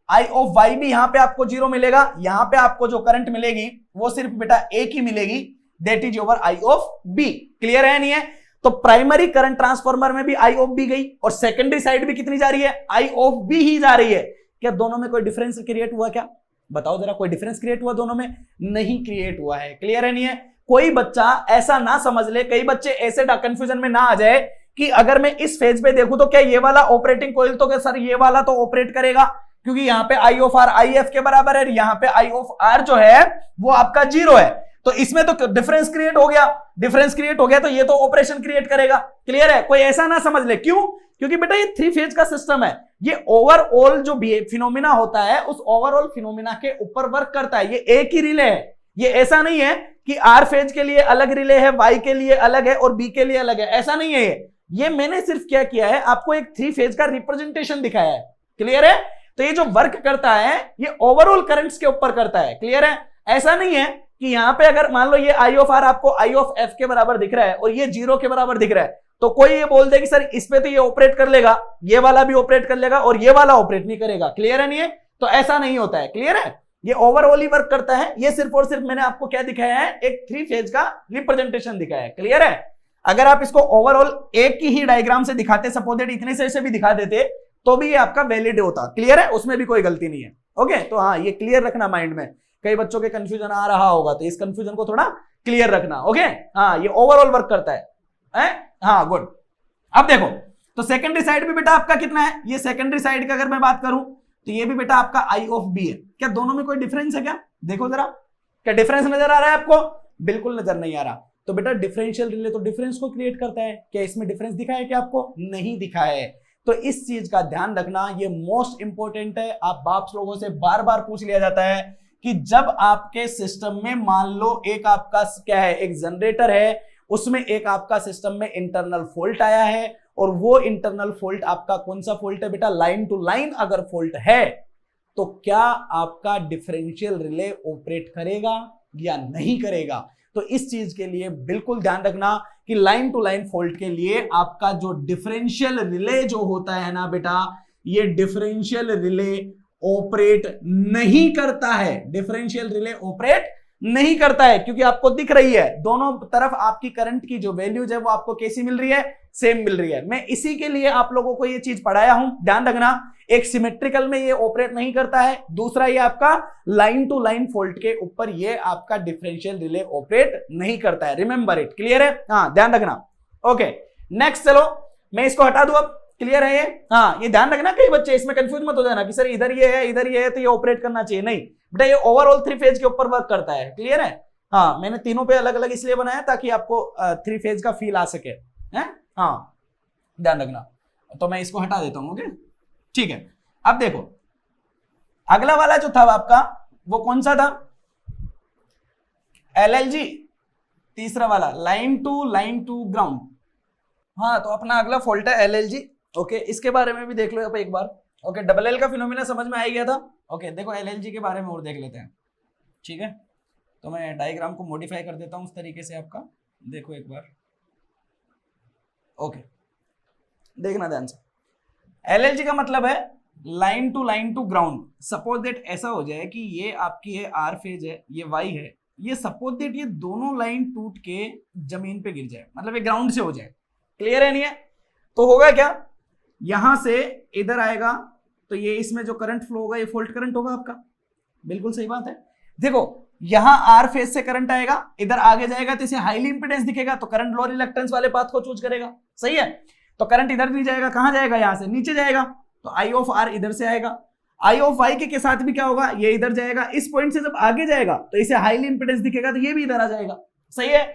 आई ऑफ वाई भी यहां पे आपको 0 मिलेगा। यहां पे आपको जो करंट मिलेगी वो सिर्फ बेटा एक ही मिलेगी, that is over I of B, clear है नहीं है। तो प्राइमरी करंट ट्रांसफार्मर में भी आई ऑफ बी गई और सेकेंडरी साइड भी कितनी जा रही है, आई ऑफ बी ही जा रही है। क्या दोनों में कोई डिफरेंस क्रिएट हुआ क्या, बताओ जरा, कोई डिफरेंस क्रिएट हुआ दोनों में, नहीं क्रिएट हुआ है, क्लियर है नहीं है। कोई बच्चा ऐसा ना समझ ले, कई बच्चे ऐसे कंफ्यूजन में ना आ जाए कि अगर मैं इस फेज पे देखूं तो क्या ये वाला ऑपरेटिंग कॉइल तो क्या सर ये वाला तो ऑपरेट करेगा, क्योंकि यहां पे आई ऑफ आर आई एफ के बराबर है, यहां पे आई ऑफ आर जो है वो आपका 0 है। तो इसमें तो डिफरेंस क्रिएट हो गया, डिफरेंस क्रिएट हो गया तो ये तो ऑपरेशन क्रिएट करेगा, क्लियर है। कोई ऐसा ना समझ ले, क्यों, क्योंकि बेटा ये 3 फेज का सिस्टम है, ये ओवरऑल जो फिनोमिना होता है उस ओवरऑल फिनोमिना के ऊपर वर्क करता है। ये एक ही रिले है, ये ऐसा नहीं है कि आर फेज के लिए अलग रिले है, वाई के लिए अलग है और बी के लिए अलग है, ऐसा नहीं है। ये मैंने सिर्फ क्या किया है, आपको एक 3 फेज का रिप्रेजेंटेशन दिखाया है, क्लियर है। तो ये जो वर्क करता है ये ओवरऑल करंट्स के ऊपर करता है, क्लियर है। ऐसा नहीं है कि यहां पे अगर मान लो ये आई ऑफ आर आपको आई ऑफ एफ के बराबर दिख रहा है और ये 0 के बराबर दिख रहा है, तो कोई ये बोल दे कि सर इस पे तो ये ऑपरेट कर लेगा, ये वाला भी ऑपरेट कर लेगा और ये वाला ऑपरेट नहीं करेगा, क्लियर है नहीं है। तो ऐसा नहीं होता है, क्लियर है। ये ओवरऑल ही वर्क करता है। ये सिर्फ और सिर्फ मैंने आपको क्या दिखाया है, एक 3 फेज का रिप्रेजेंटेशन दिखाया है, क्लियर है। अगर आप इसको ओवरऑल एक की ही डायग्राम से दिखाते, सपोज दैट इतने से भी दिखा देते तो भी ये आपका वैलिड होता, क्लियर है, उसमें भी कोई गलती नहीं है। ओके, तो हाँ ये क्लियर रखना माइंड में, कई बच्चों के कंफ्यूजन आ रहा होगा तो इस कंफ्यूजन को थोड़ा क्लियर रखना। ओके, हाँ ये ओवरऑल वर्क करता है, हाँ गुड। अब देखो तो सेकेंडरी साइड भी बेटा आपका कितना है, ये सेकेंडरी साइड का अगर मैं बात करूं तो ये भी बेटा आपका आई ऑफ बी है। क्या दोनों में कोई डिफरेंस है क्या, देखो जरा, क्या डिफरेंस नजर आ रहा है आपको, बिल्कुल नजर नहीं आ रहा। तो बेटा डिफरेंशियल रिले तो डिफरेंस को क्रिएट करता है, क्या इसमें डिफरेंस दिखा है क्या आपको, नहीं दिखा है। तो इस चीज का ध्यान रखना, ये मोस्ट इंपॉर्टेंट है। आप बाप लोगों से बार बार पूछ लिया जाता है कि जब आपके सिस्टम में मान लो एक आपका क्या है, एक जनरेटर है, उसमें एक आपका सिस्टम में इंटरनल फॉल्ट आया है और वो इंटरनल फॉल्ट आपका कौन सा फॉल्ट है बेटा, लाइन टू लाइन अगर फॉल्ट है तो क्या आपका डिफरेंशियल रिले ऑपरेट करेगा या नहीं करेगा। तो इस चीज के लिए बिल्कुल ध्यान रखना कि लाइन टू लाइन फॉल्ट के लिए आपका जो डिफरेंशियल रिले जो होता है ना बेटा, ये डिफरेंशियल रिले ऑपरेट नहीं करता है, डिफरेंशियल रिले ऑपरेट नहीं करता है, क्योंकि आपको दिख रही है दोनों तरफ आपकी करंट की जो वैल्यूज है वो आपको कैसी मिल रही है, सेम मिल रही है। मैं इसी के लिए आप लोगों को ये चीज पढ़ाया हूं, ध्यान रखना। एक सिमेट्रिकल में ये ऑपरेट नहीं करता है, दूसरा ये आपका लाइन टू लाइन फॉल्ट के ऊपर ये आपका डिफरेंशियल रिले ऑपरेट नहीं करता है, रिमेंबर इट, क्लियर है, हाँ ध्यान रखना। ओके नेक्स्ट, चलो मैं इसको हटा दूं अब, क्लियर है ये, हाँ ये ध्यान रखना, कई बच्चे इसमें कंफ्यूज मत हो जाना कि सर इधर ये है इधर ये है तो ये ऑपरेट करना चाहिए, नहीं बेटा ये ओवरऑल 3 फेज के ऊपर वर्क करता है, क्लियर है। हाँ मैंने तीनों पे अलग अलग इसलिए बनाया ताकि आपको 3 फेज का फील आ सके, हैं, हाँ ध्यान रखना। तो मैं इसको हटा देता हूं, ओके ठीक है। अब देखो अगला वाला जो था आपका वो कौन सा था, LLG, तीसरा वाला लाइन टू ग्राउंड। हाँ तो अपना अगला फॉल्ट है LLG, ओके इसके बारे में भी देख लो आप एक बार। ओके डबल एल का फिनोमिना समझ में आ गया था। ओके देखो LLG के बारे में और देख लेते हैं, ठीक है। तो मैं डायग्राम को मॉडिफाई कर देता हूं उस तरीके से, आपका देखो एक बार, ओके देखना ध्यान से। LLG का मतलब है line to ground. Suppose that ऐसा हो जाए कि ये आपकी है आर फेज है, ये वाई है, ये सपोज दैट ये दोनों लाइन टूट के जमीन पे गिर जाए, मतलब ये ग्राउंड से हो जाए, क्लियर है नहीं है। तो होगा क्या, यहां से इधर आएगा तो ये इसमें जो करंट फ्लो होगा ये फॉल्ट करंट होगा आपका, बिल्कुल सही बात है। देखो यहां आर फेज से करंट आएगा, इधर आगे जाएगा तो इसे हाईली इंपीडेंस दिखेगा तो करंट लो रिलक्टेंस वाले पाथ को चूज करेगा, सही है। तो करंट इधर भी जाएगा, कहां जाएगा, यहां से नीचे जाएगा, तो आई ऑफ आर इधर से आएगा। आई ऑफ वाई के साथ भी क्या होगा, ये इधर जाएगा, इस पॉइंट से जब आगे जाएगा तो इसे हाईली इंपीडेंस दिखेगा तो ये भी इधर आ जाएगा, सही है।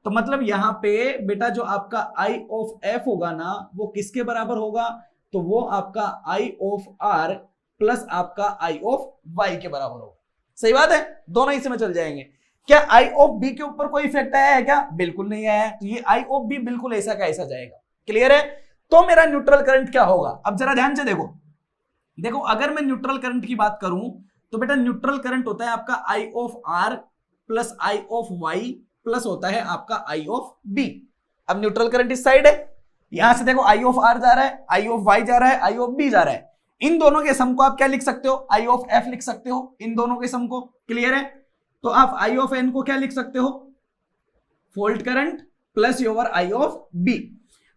तो मतलब यहां पे बेटा जो आपका आई ऑफ एफ होगा ना वो किसके बराबर होगा, तो वो आपका आई ऑफ आर प्लस आपका आई ऑफ वाई के बराबर होगा, सही बात है, दोनों इसमें चल जाएंगे। क्या आई ऑफ बी के ऊपर कोई इफेक्ट आया है क्या? बिल्कुल नहीं आया है, तो ये आई ऑफ बी बिल्कुल ऐसा का ऐसा जाएगा। क्लियर है? तो मेरा न्यूट्रल करंट क्या होगा? अब जरा ध्यान से देखो, देखो अगर मैं न्यूट्रल करंट की बात करूं तो बेटा न्यूट्रल करंट होता है आपका I of R plus I of Y plus होता है आपका आई ऑफ बी। अब न्यूट्रल करंट इस साइड है, यहां से देखो आई ऑफ आर जा रहा है, आई ऑफ वाई जा रहा है, आई ऑफ बी जा रहा है। इन दोनों के सम को आप क्या लिख सकते हो? आई ऑफ एफ लिख सकते हो, इन दोनों के सम को। क्लियर है? तो आप आई ऑफ एन को क्या लिख सकते हो? Fault current plus your I of B.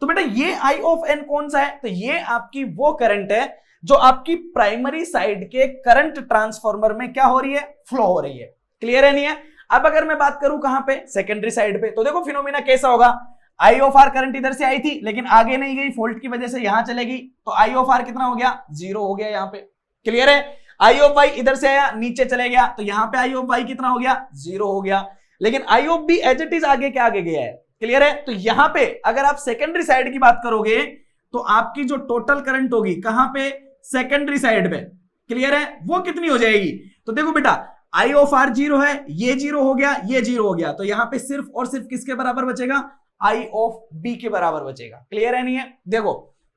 तो बेटा ये आई ऑफ एन कौन सा है? तो ये आपकी वो करंट है जो आपकी प्राइमरी साइड के करंट ट्रांसफार्मर में क्या हो रही है? फ्लो हो रही है। क्लियर है नहीं है? अब अगर मैं बात करूं कहां पे? सेकेंडरी साइड पे, तो देखो फिनोमिना कैसा होगा? आई ऑफ आर करंट इधर से आई थी लेकिन आगे नहीं गई, फॉल्ट की वजह से यहां चलेगी, तो आई ऑफ आर कितना हो गया? 0 हो गया यहां पे। क्लियर है? आई ऑफ वाई इधर से आया, नीचे चले गया, तो यहां पे आई ऑफ वाई कितना हो गया? 0 हो गया। लेकिन I of B as it is आगे के आगे गया है। क्लियर है? तो यहां पे अगर आप सेकेंडरी साइड की बात करोगे तो आपकी जो टोटल करंट होगी कहां पे? सेकेंडरी साइड पे। क्लियर है? वो कितनी हो जाएगी? तो देखो बेटा आई ऑफ आर 0 है, ये 0 हो गया, ये 0 हो गया, तो यहां पे सिर्फ और सिर्फ किसके बराबर बचेगा? आई ऑफ बी के बराबर बचेगा। क्लियर है नहीं है? देखो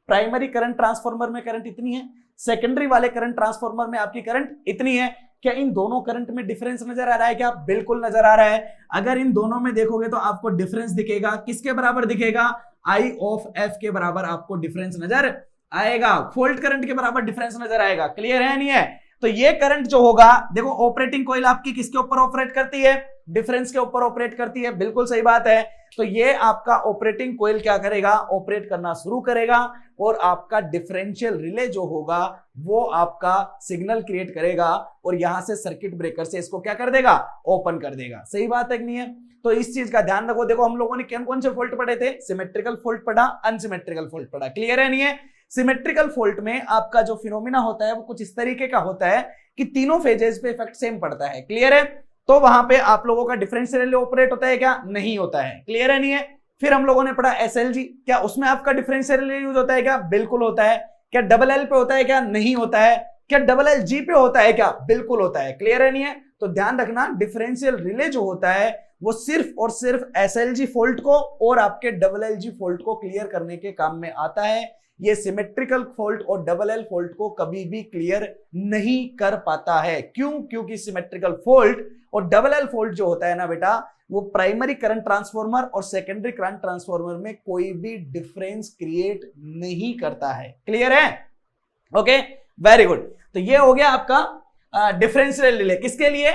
प्राइमरी करंट ट्रांसफार्मर में करंट इतनी है, सेकेंडरी वाले करंट ट्रांसफार्मर में आपकी करंट इतनी है। क्या इन दोनों करंट में डिफरेंस नजर आ रहा है क्या? बिल्कुल नजर आ रहा है। अगर इन दोनों में देखोगे तो आपको डिफरेंस दिखेगा, किसके बराबर दिखेगा? आई ऑफ एफ के बराबर आपको डिफरेंस नजर आएगा, फॉल्ट करंट के बराबर डिफरेंस नजर आएगा। क्लियर है नहीं है? तो ये करंट जो होगा, देखो ऑपरेटिंग कॉइल आपकी किसके ऊपर ऑपरेट करती है? डिफरेंस के ऊपर ऑपरेट करती है। बिल्कुल सही बात है। तो ये आपका ऑपरेटिंग कॉइल क्या करेगा? ऑपरेट करना शुरू करेगा और आपका डिफरेंशियल रिले जो होगा वो आपका सिग्नल क्रिएट करेगा और यहां से सर्किट ब्रेकर से इसको क्या कर देगा? ओपन कर देगा। सही बात है कि नहीं है? तो इस चीज का ध्यान रखो। देखो हम लोगों ने कौन कौन से फॉल्ट पढ़े थे? सिमेट्रिकल फॉल्ट पढ़ा, अनसिमेट्रिकल फॉल्ट पढ़ा। क्लियर है नहीं है? सिमेट्रिकल फॉल्ट में आपका जो फिनोमिना होता है वो कुछ इस तरीके का होता है कि तीनों फेजेस पे इफेक्ट सेम पड़ता है। क्लियर है? तो वहां पे आप लोगों का डिफरेंशियल रिले ऑपरेट होता है क्या? नहीं होता है। क्लियर है नहीं है? फिर हम लोगों ने पढ़ा एसएलजी, क्या उसमें आपका डिफरेंशियल रिले यूज होता है क्या? बिल्कुल होता है। क्या डबल एल पे होता है क्या? नहीं होता है। क्या डबल एल जी पे होता है क्या? बिल्कुल होता है। क्लियर है नहीं है? तो ध्यान रखना डिफरेंशियल रिले जो होता है वो सिर्फ और सिर्फ एसएलजी फॉल्ट को और आपके डबल एल जी फॉल्ट को क्लियर करने के काम में आता है। ये सिमेट्रिकल फॉल्ट और डबल एल फॉल्ट को कभी भी क्लियर नहीं कर पाता है। क्यों? क्योंकि सिमेट्रिकल फॉल्ट और डबल एल फॉल्ट जो होता है ना बेटा, वो प्राइमरी करंट ट्रांसफार्मर और सेकेंडरी करंट ट्रांसफार्मर में कोई भी डिफरेंस क्रिएट नहीं करता है। क्लियर है? Okay, very good. तो ये हो गया आपका डिफरेंशियल रिले, किसके लिए?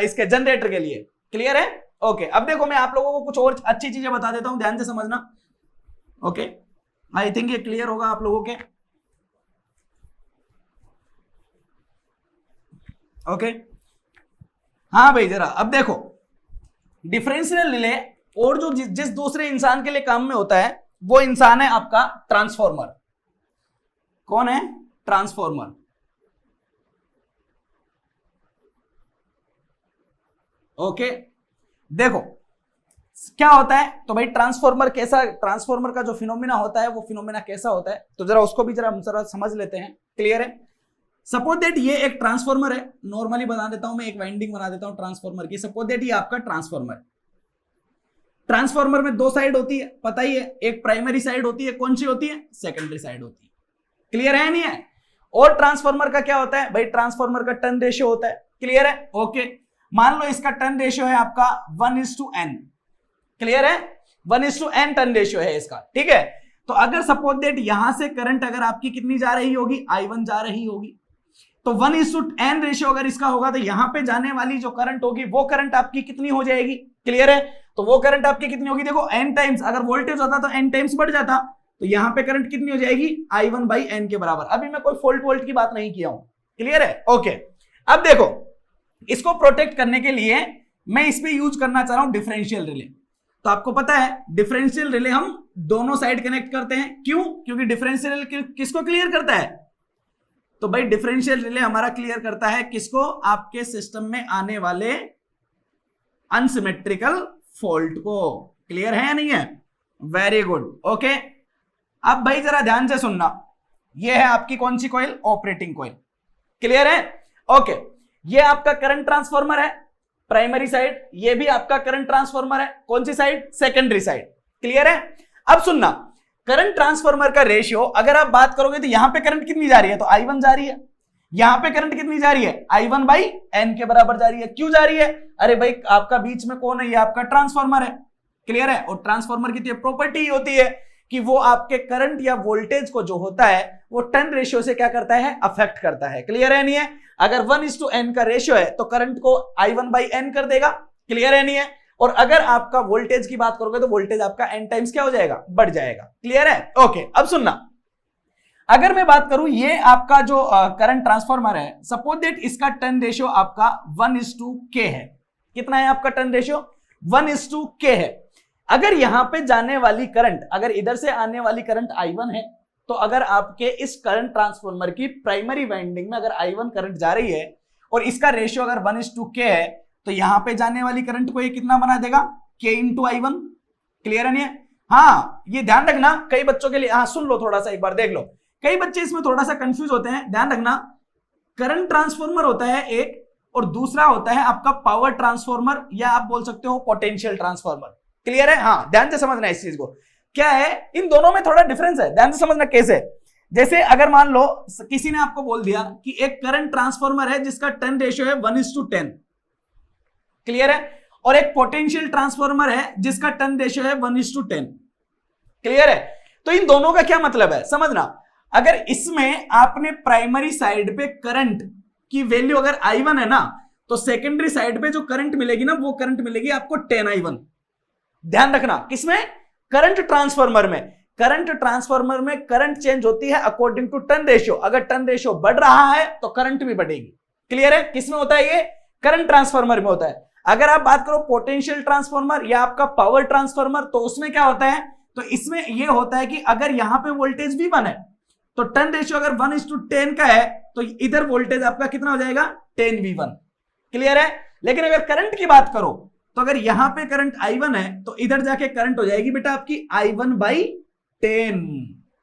इसके जनरेटर के लिए। क्लियर है? ओके, अब देखो मैं आप लोगों को कुछ और अच्छी चीजें बता देता हूं, ध्यान से समझना। ओके, आई थिंक ये क्लियर होगा आप लोगों के। ओके, हाँ भाई जरा अब देखो डिफरेंशियल रिले और जो जिस दूसरे इंसान के लिए काम में होता है वो इंसान है आपका ट्रांसफार्मर। कौन है? ट्रांसफार्मर। ओके, देखो क्या होता है, तो भाई ट्रांसफार्मर कैसा, ट्रांसफार्मर का जो फिनोमिना होता है वो फिनोमिना कैसा होता है, तो जरा उसको भी जरा समझ लेते हैं। क्लियर है? सपोज दैट ये एक ट्रांसफार्मर है, नॉर्मली बना देता हूं मैं, एक वाइंडिंग बना देता हूं ट्रांसफार्मर की। सपोज दैट ये आपका ट्रांसफार्मर, ट्रांसफार्मर में दो साइड होती है, पता ही है, एक प्राइमरी साइड होती है, कौन सी होती है? सेकेंडरी साइड होती है। क्लियर है नहीं है? और ट्रांसफार्मर का क्या होता है भाई? ट्रांसफार्मर का टर्न रेशियो होता है। क्लियर है? ओके, मान लो इसका टर्न रेशियो है आपका 1:n। क्लियर है? 1:n टर्न रेशियो है इसका। ठीक है, तो अगर सपोज दैट यहां से करंट अगर आपकी कितनी जा रही होगी? I1 जा रही होगी, तो 1:n रेशियो अगर इसका होगा तो यहां पे जाने वाली जो करंट होगी वो करंट आपकी कितनी हो जाएगी? क्लियर है? तो वो करंट आपकी कितनी होगी? देखो n टाइम्स, अगर वोल्टेज होता तो n टाइम्स बढ़ जाता, तो यहां पे करंट कितनी हो जाएगी? I1/n के बराबर। अभी मैं कोई फॉल्ट वोल्ट की बात नहीं किया हूं। क्लियर है? ओके, अब देखो इसको प्रोटेक्ट करने के लिए मैं इस पे यूज करना चाह रहा हूं डिफरेंशियल रिले। तो आपको पता है डिफरेंशियल रिले हम दोनों साइड कनेक्ट करते हैं। क्यों? क्योंकि डिफरेंशियल रिले किसको क्लियर करता है? तो भाई डिफरेंशियल रिले हमारा क्लियर करता है किसको? आपके सिस्टम में आने वाले अनसिमेट्रिकल फॉल्ट को। क्लियर है या नहीं है? Very good. ओके, अब भाई जरा ध्यान से सुनना, ये है आपकी कौन सी कॉइल? Operating coil. क्लियर है? ओके, ये आपका करंट ट्रांसफार्मर है, प्राइमरी साइड, ये भी आपका करंट ट्रांसफार्मर है। कौन सी साइड? Secondary side. क्लियर है? अब सुनना, करंट ट्रांसफार्मर का रेशियो अगर आप बात करोगे तो यहां पे करंट कितनी जा रही है? तो I1 जा रही है। यहां पे करंट कितनी जा रही है? I1 बाई N के बराबर जा रही है। क्यों जा रही है? अरे भाई आपका बीच में कौन है? ये आपका ट्रांसफार्मर है। क्लियर है? और ट्रांसफार्मर की प्रॉपर्टी होती है कि वो आपके करंट या वोल्टेज को जो होता है वो टर्न रेशियो से क्या करता है? अफेक्ट करता है। क्लियर है नहीं है? अगर 1:n का रेशियो है तो करंट को I1 बाई N कर देगा। क्लियर है नहीं है? और अगर आपका वोल्टेज की बात करोगे तो वोल्टेज आपका n टाइम्स क्या हो जाएगा? बढ़ जाएगा। क्लियर है? ओके, अब सुनना, अगर मैं बात करूं ये आपका जो करंट ट्रांसफार्मर है, सपोज दैट इसका टर्न रेशियो आपका 1:k है। कितना है आपका टर्न रेशियो? 1:k है। अगर यहां पे जाने वाली करंट, अगर इधर से आने वाली करंट I1 है, तो अगर आपके इस करंट ट्रांसफार्मर की प्राइमरी वाइंडिंग में अगर I1 करंट जा रही है और इसका रेशियो अगर 1:k है, तो यहां पे जाने वाली करंट को ये कितना बना देगा? K into I1। क्लियर है नहीं है? हाँ, ये ध्यान रखना कई बच्चों के लिए, हाँ सुन लो थोड़ा सा, एक बार देख लो, कई बच्चे इसमें थोड़ा सा कंफ्यूज होते हैं। ध्यान रखना, करंट ट्रांसफार्मर होता है एक, और दूसरा होता है आपका पावर ट्रांसफार्मर, या आप बोल सकते हो पोटेंशियल ट्रांसफार्मर। क्लियर है? हाँ, ध्यान से समझना इस चीज को। क्या है, इन दोनों में थोड़ा डिफरेंस है, ध्यान से समझना कैसे। जैसे अगर मान लो किसी ने आपको बोल दिया कि एक करंट ट्रांसफार्मर है जिसका टर्न रेशियो है 1:10। क्लियर है? और एक पोटेंशियल ट्रांसफार्मर है जिसका टर्न रेशियो है 1:10। क्लियर है? तो इन दोनों का क्या मतलब है समझना। अगर इसमें आपने प्राइमरी साइड पे करंट की वैल्यू अगर I1 है ना, तो सेकेंडरी साइड पे जो करंट मिलेगी ना, वो करंट मिलेगी आपको 10I1। ध्यान रखना, किसमें? करंट ट्रांसफार्मर में। करंट ट्रांसफार्मर में करंट चेंज होती है अकॉर्डिंग टू टर्न रेशियो। अगर टर्न रेशियो बढ़ रहा है तो करंट भी बढ़ेगी। क्लियर है? किसमें होता है ये? करंट ट्रांसफार्मर में होता है। अगर आप बात करो पोटेंशियल ट्रांसफार्मर या आपका पावर ट्रांसफार्मर, तो उसमें क्या होता है? तो इसमें यह होता है कि अगर यहां पे वोल्टेज V1 है, तो टर्न रेशियो अगर 1:10 का है, तो इधर वोल्टेज आपका कितना हो जाएगा? 10V1। क्लियर है? लेकिन अगर करंट की बात करो, तो अगर यहां पे करंट I1 है, तो इधर जाके करंट हो जाएगी बेटा आपकी I1 बाई 10।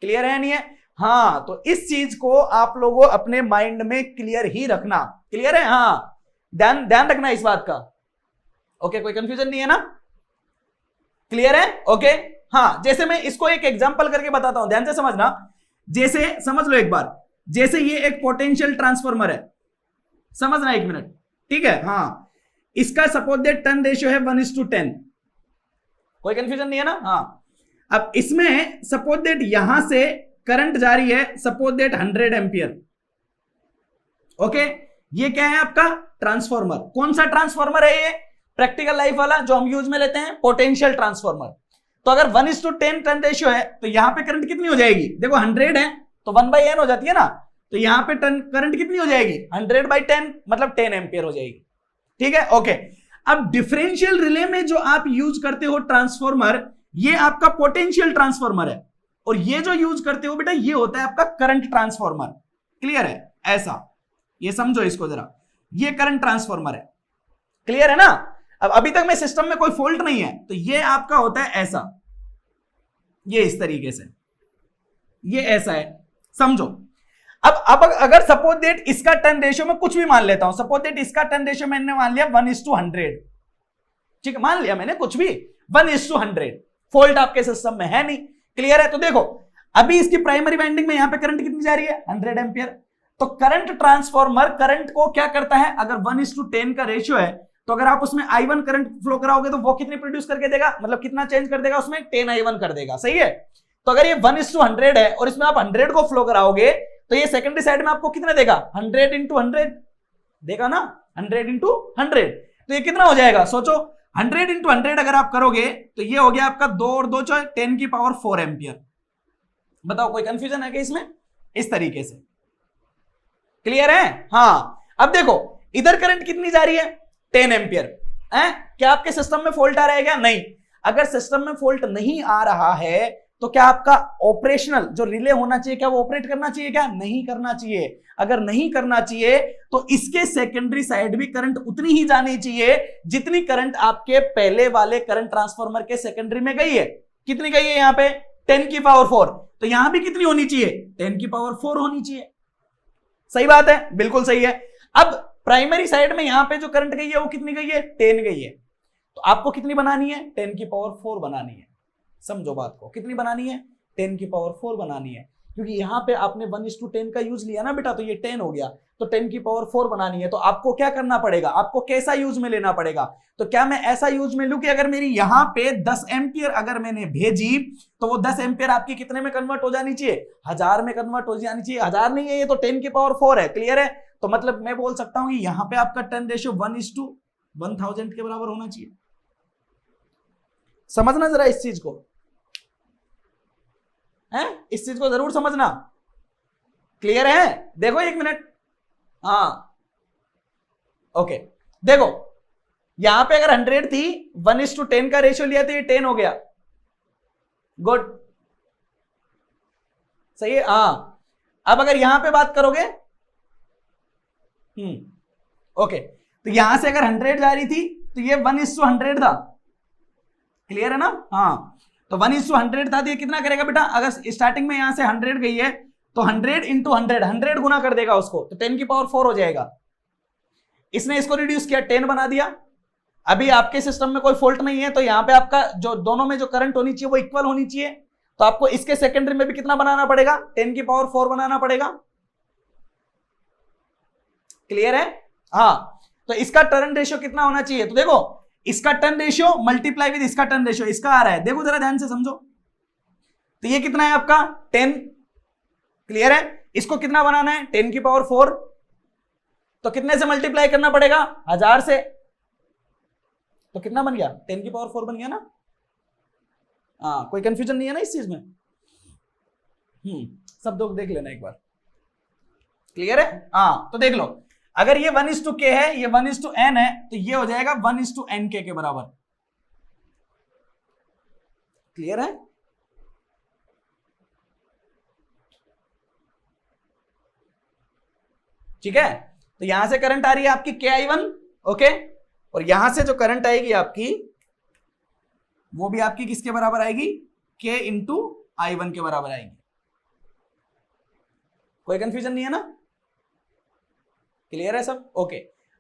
क्लियर है नहीं है? हाँ, तो इस चीज को आप लोगों अपने माइंड में क्लियर ही रखना। क्लियर है? हाँ, ध्यान रखना इस बात का। ओके, कोई कंफ्यूजन नहीं है ना? क्लियर है? ओके, हाँ, जैसे मैं इसको एक एग्जांपल करके बताता हूं, ध्यान से समझना। जैसे समझ लो एक बार, जैसे ये एक पोटेंशियल ट्रांसफार्मर है, समझना एक मिनट, ठीक है? हाँ, इसका सपोज दैट टर्न रेशियो है 1:10। कोई कंफ्यूजन नहीं है ना? हाँ, अब इसमें सपोज दैट यहां से करंट जा रही है सपोज दैट 100 एम्पियर। ओके, ये क्या है आपका? ट्रांसफार्मर। कौन सा ट्रांसफार्मर है ये? प्रैक्टिकल लाइफ वाला जो हम यूज में लेते हैं, पोटेंशियल ट्रांसफार्मर। तो अगर 1:10 टर्न रेशियो है, तो यहां पे करंट कितनी हो जाएगी? देखो 100 है तो 1/n हो जाती है ना, तो यहां पे करंट कितनी हो जाएगी? 100/10 मतलब 10 एम्पियर हो जाएगी। ठीक है? ओके, अब डिफरेंशियल रिले में जो आप यूज करते हो ट्रांसफार्मर, ये आपका पोटेंशियल ट्रांसफार्मर है, और ये जो यूज करते हो बेटा, ये होता है आपका करंट ट्रांसफार्मर। क्लियर है? ऐसा ये समझो इसको जरा, ये करंट ट्रांसफार्मर है। क्लियर है ना? अब अभी तक में सिस्टम में कोई फॉल्ट नहीं है, तो ये आपका होता है ऐसा, ये इस तरीके से, ये ऐसा है, समझो। अब अगर सपोज दैट इसका टर्न रेशियो में कुछ भी मान लेता हूं, सपोज दैट इसका टर्न रेशियो मैंने मान लिया 1:100। ठीक है, मान लिया मैंने कुछ भी 1:100। फॉल्ट आपके सिस्टम में है नहीं। क्लियर है? तो देखो अभी इसकी प्राइमरी वाइंडिंग में यहां पे करंट कितनी जा रही है? 100 एम्पियर। तो करंट ट्रांसफार्मर करंट को क्या करता है? अगर 1:10 का रेशियो है, तो अगर आप उसमें I1 करंट फ्लो कराओगे तो वो कितनी प्रोड्यूस करके देगा? मतलब कितना चेंज कर देगा उसमें? 10I1 कर देगा। सही है? तो अगर ये 1:100 है और इसमें आप 100 को फ्लो कराओगे, तो ये सेकेंडरी साइड में आपको कितना देगा? 100 × 100 देगा ना, 100 × 100। तो ये कितना हो जाएगा? सोचो, 100 × 100 अगर आप करोगे तो ये हो गया आपका 2 और 2 10⁴ एम्पियर। बताओ कोई कंफ्यूजन है क्या इसमें? इस तरीके से। क्लियर है? हाँ, अब देखो इधर करंट कितनी जा रही है? 10 एम्पियर। क्या आपके सिस्टम में फॉल्ट आ रहा है क्या? नहीं। अगर सिस्टम में फॉल्ट नहीं आ रहा है, तो क्या आपका ऑपरेशनल जो रिले होना चाहिए, क्या वो ऑपरेट करना चाहिए? क्या नहीं करना चाहिए? अगर नहीं करना चाहिए, तो इसके सेकेंडरी साइड भी करंट उतनी ही जानी चाहिए जितनी करंट आपके पहले वाले करंट ट्रांसफार्मर के सेकेंडरी में गई है। कितनी गई है यहां पे? 10⁴। तो यहां भी कितनी होनी चाहिए? 10⁴ होनी चाहिए। सही बात है, बिल्कुल सही है। अब प्राइमरी साइड में यहां पे जो करंट गई है वो कितनी गई है, 10 गई है। तो आपको कितनी बनानी है, 10 की पावर 4 बनानी है। समझो बात को, कितनी बनानी है, 10 की पावर 4 बनानी है, क्योंकि यहां पे आपने 1:10 का यूज लिया ना बेटा, तो ये 10 हो गया, तो 10 की पावर 4 बनानी है। तो आपको क्या करना पड़ेगा, आपको कैसा यूज में लेना पड़ेगा, तो क्या मैं ऐसा यूज में लूं कि अगर मेरी यहां पे 10 एम्पियर अगर मैंने भेजी तो वो 10 एम्पियर आपकी कितने में कन्वर्ट हो जानी चाहिए, 1000 में कन्वर्ट हो जानी चाहिए। 1000 नहीं है ये, तो 10 की पावर 4 है। क्लियर है? तो मतलब मैं बोल सकता हूं कि यहां पे आपका टर्न रेशियो 1:1000 के बराबर होना चाहिए। समझना जरा इस चीज को, है इस चीज को जरूर समझना। क्लियर है? देखो एक मिनट, हाँ ओके, देखो यहां पे अगर 100 थी, 1:10 का रेशियो लिया तो ये 10 हो गया। गुड, सही है। हाँ अब अगर यहां पे बात करोगे, ओके, तो यहां से अगर 100 जा रही थी तो ये 1:100 था। क्लियर है ना? हाँ, तो 1:100 था, तो ये कितना करेगा बेटा, अगर स्टार्टिंग में यहां से 100 गई है तो 100 इंटू 100 गुना कर देगा उसको, तो 10 की पावर 4 हो जाएगा। इसने इसको रिड्यूस किया, 10 बना दिया। अभी आपके सिस्टम में कोई फॉल्ट नहीं है, तो यहां पे आपका जो दोनों में जो करंट होनी चाहिए वो इक्वल होनी चाहिए, तो आपको इसके सेकेंडरी में भी कितना बनाना पड़ेगा, 10 की पावर 4 बनाना पड़ेगा। क्लियर है? हाँ, तो इसका टर्न रेशियो कितना होना चाहिए, तो देखो इसका टर्न रेशियो मल्टीप्लाई विद इसका टर्न रेशियो, इसका आ रहा है, देखो जरा ध्यान से समझो, तो ये कितना है आपका 10। क्लियर है? इसको कितना बनाना है, 10 की पावर 4, तो कितने से मल्टीप्लाई करना पड़ेगा, 1000 से, तो कितना बन गया, 10 की पावर 4 बन गया ना। हाँ, कोई कंफ्यूजन नहीं है ना इस चीज में? सब लोग देख लेना एक बार। क्लियर है? हाँ, तो देख लो, अगर ये 1:k है, ये 1:n है, तो ये हो जाएगा 1:nk के बराबर। क्लियर है? ठीक है, तो यहां से करंट आ रही है आपकी KI1, ओके, और यहां से जो करंट आएगी आपकी वो भी आपकी किसके बराबर आएगी, K इंटू I1 के बराबर आएगी। कोई कंफ्यूजन नहीं है ना? क्लियर है सब? ओके,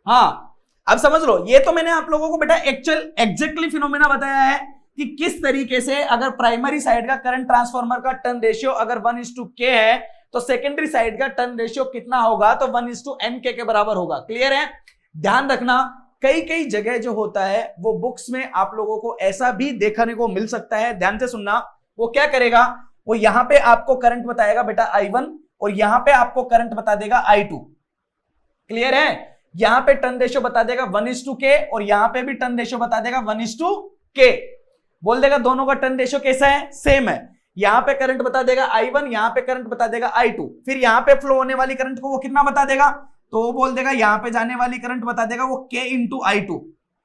हाँ अब समझ लो, ये तो मैंने आप लोगों को बेटा एग्जैक्टली फिनोमेना बताया है कि किस तरीके से अगर प्राइमरी साइड का करंट ट्रांसफार्मर का टर्न रेशियो अगर 1:k है तो सेकेंडरी साइड का टर्न रेशियो कितना होगा, तो 1:nk के बराबर होगा। क्लियर है? ध्यान रखना, कई कई जगह जो होता है वो बुक्स में आप लोगों को ऐसा भी देखने को मिल सकता है, ध्यान से सुनना। वो क्या करेगा, वो यहां पे आपको करंट बताएगा बेटा I1 और यहां पे आपको करंट बता देगा I2। क्लियर है? यहां पे टर्न रेशियो बता देगा 1:k और यहां पे भी टर्न रेशियो बता देगा 1:k। बोल देगा दोनों का टर्न रेशियो कैसा है, सेम है। यहां पे करंट बता देगा I1, यहां पे करंट बता देगा I2, फिर यहां पे फ्लो होने वाली करंट को वो कितना बता देगा, तो वो बोल देगा यहां पे जाने वाली करंट बता देगा वो K इंटू I2।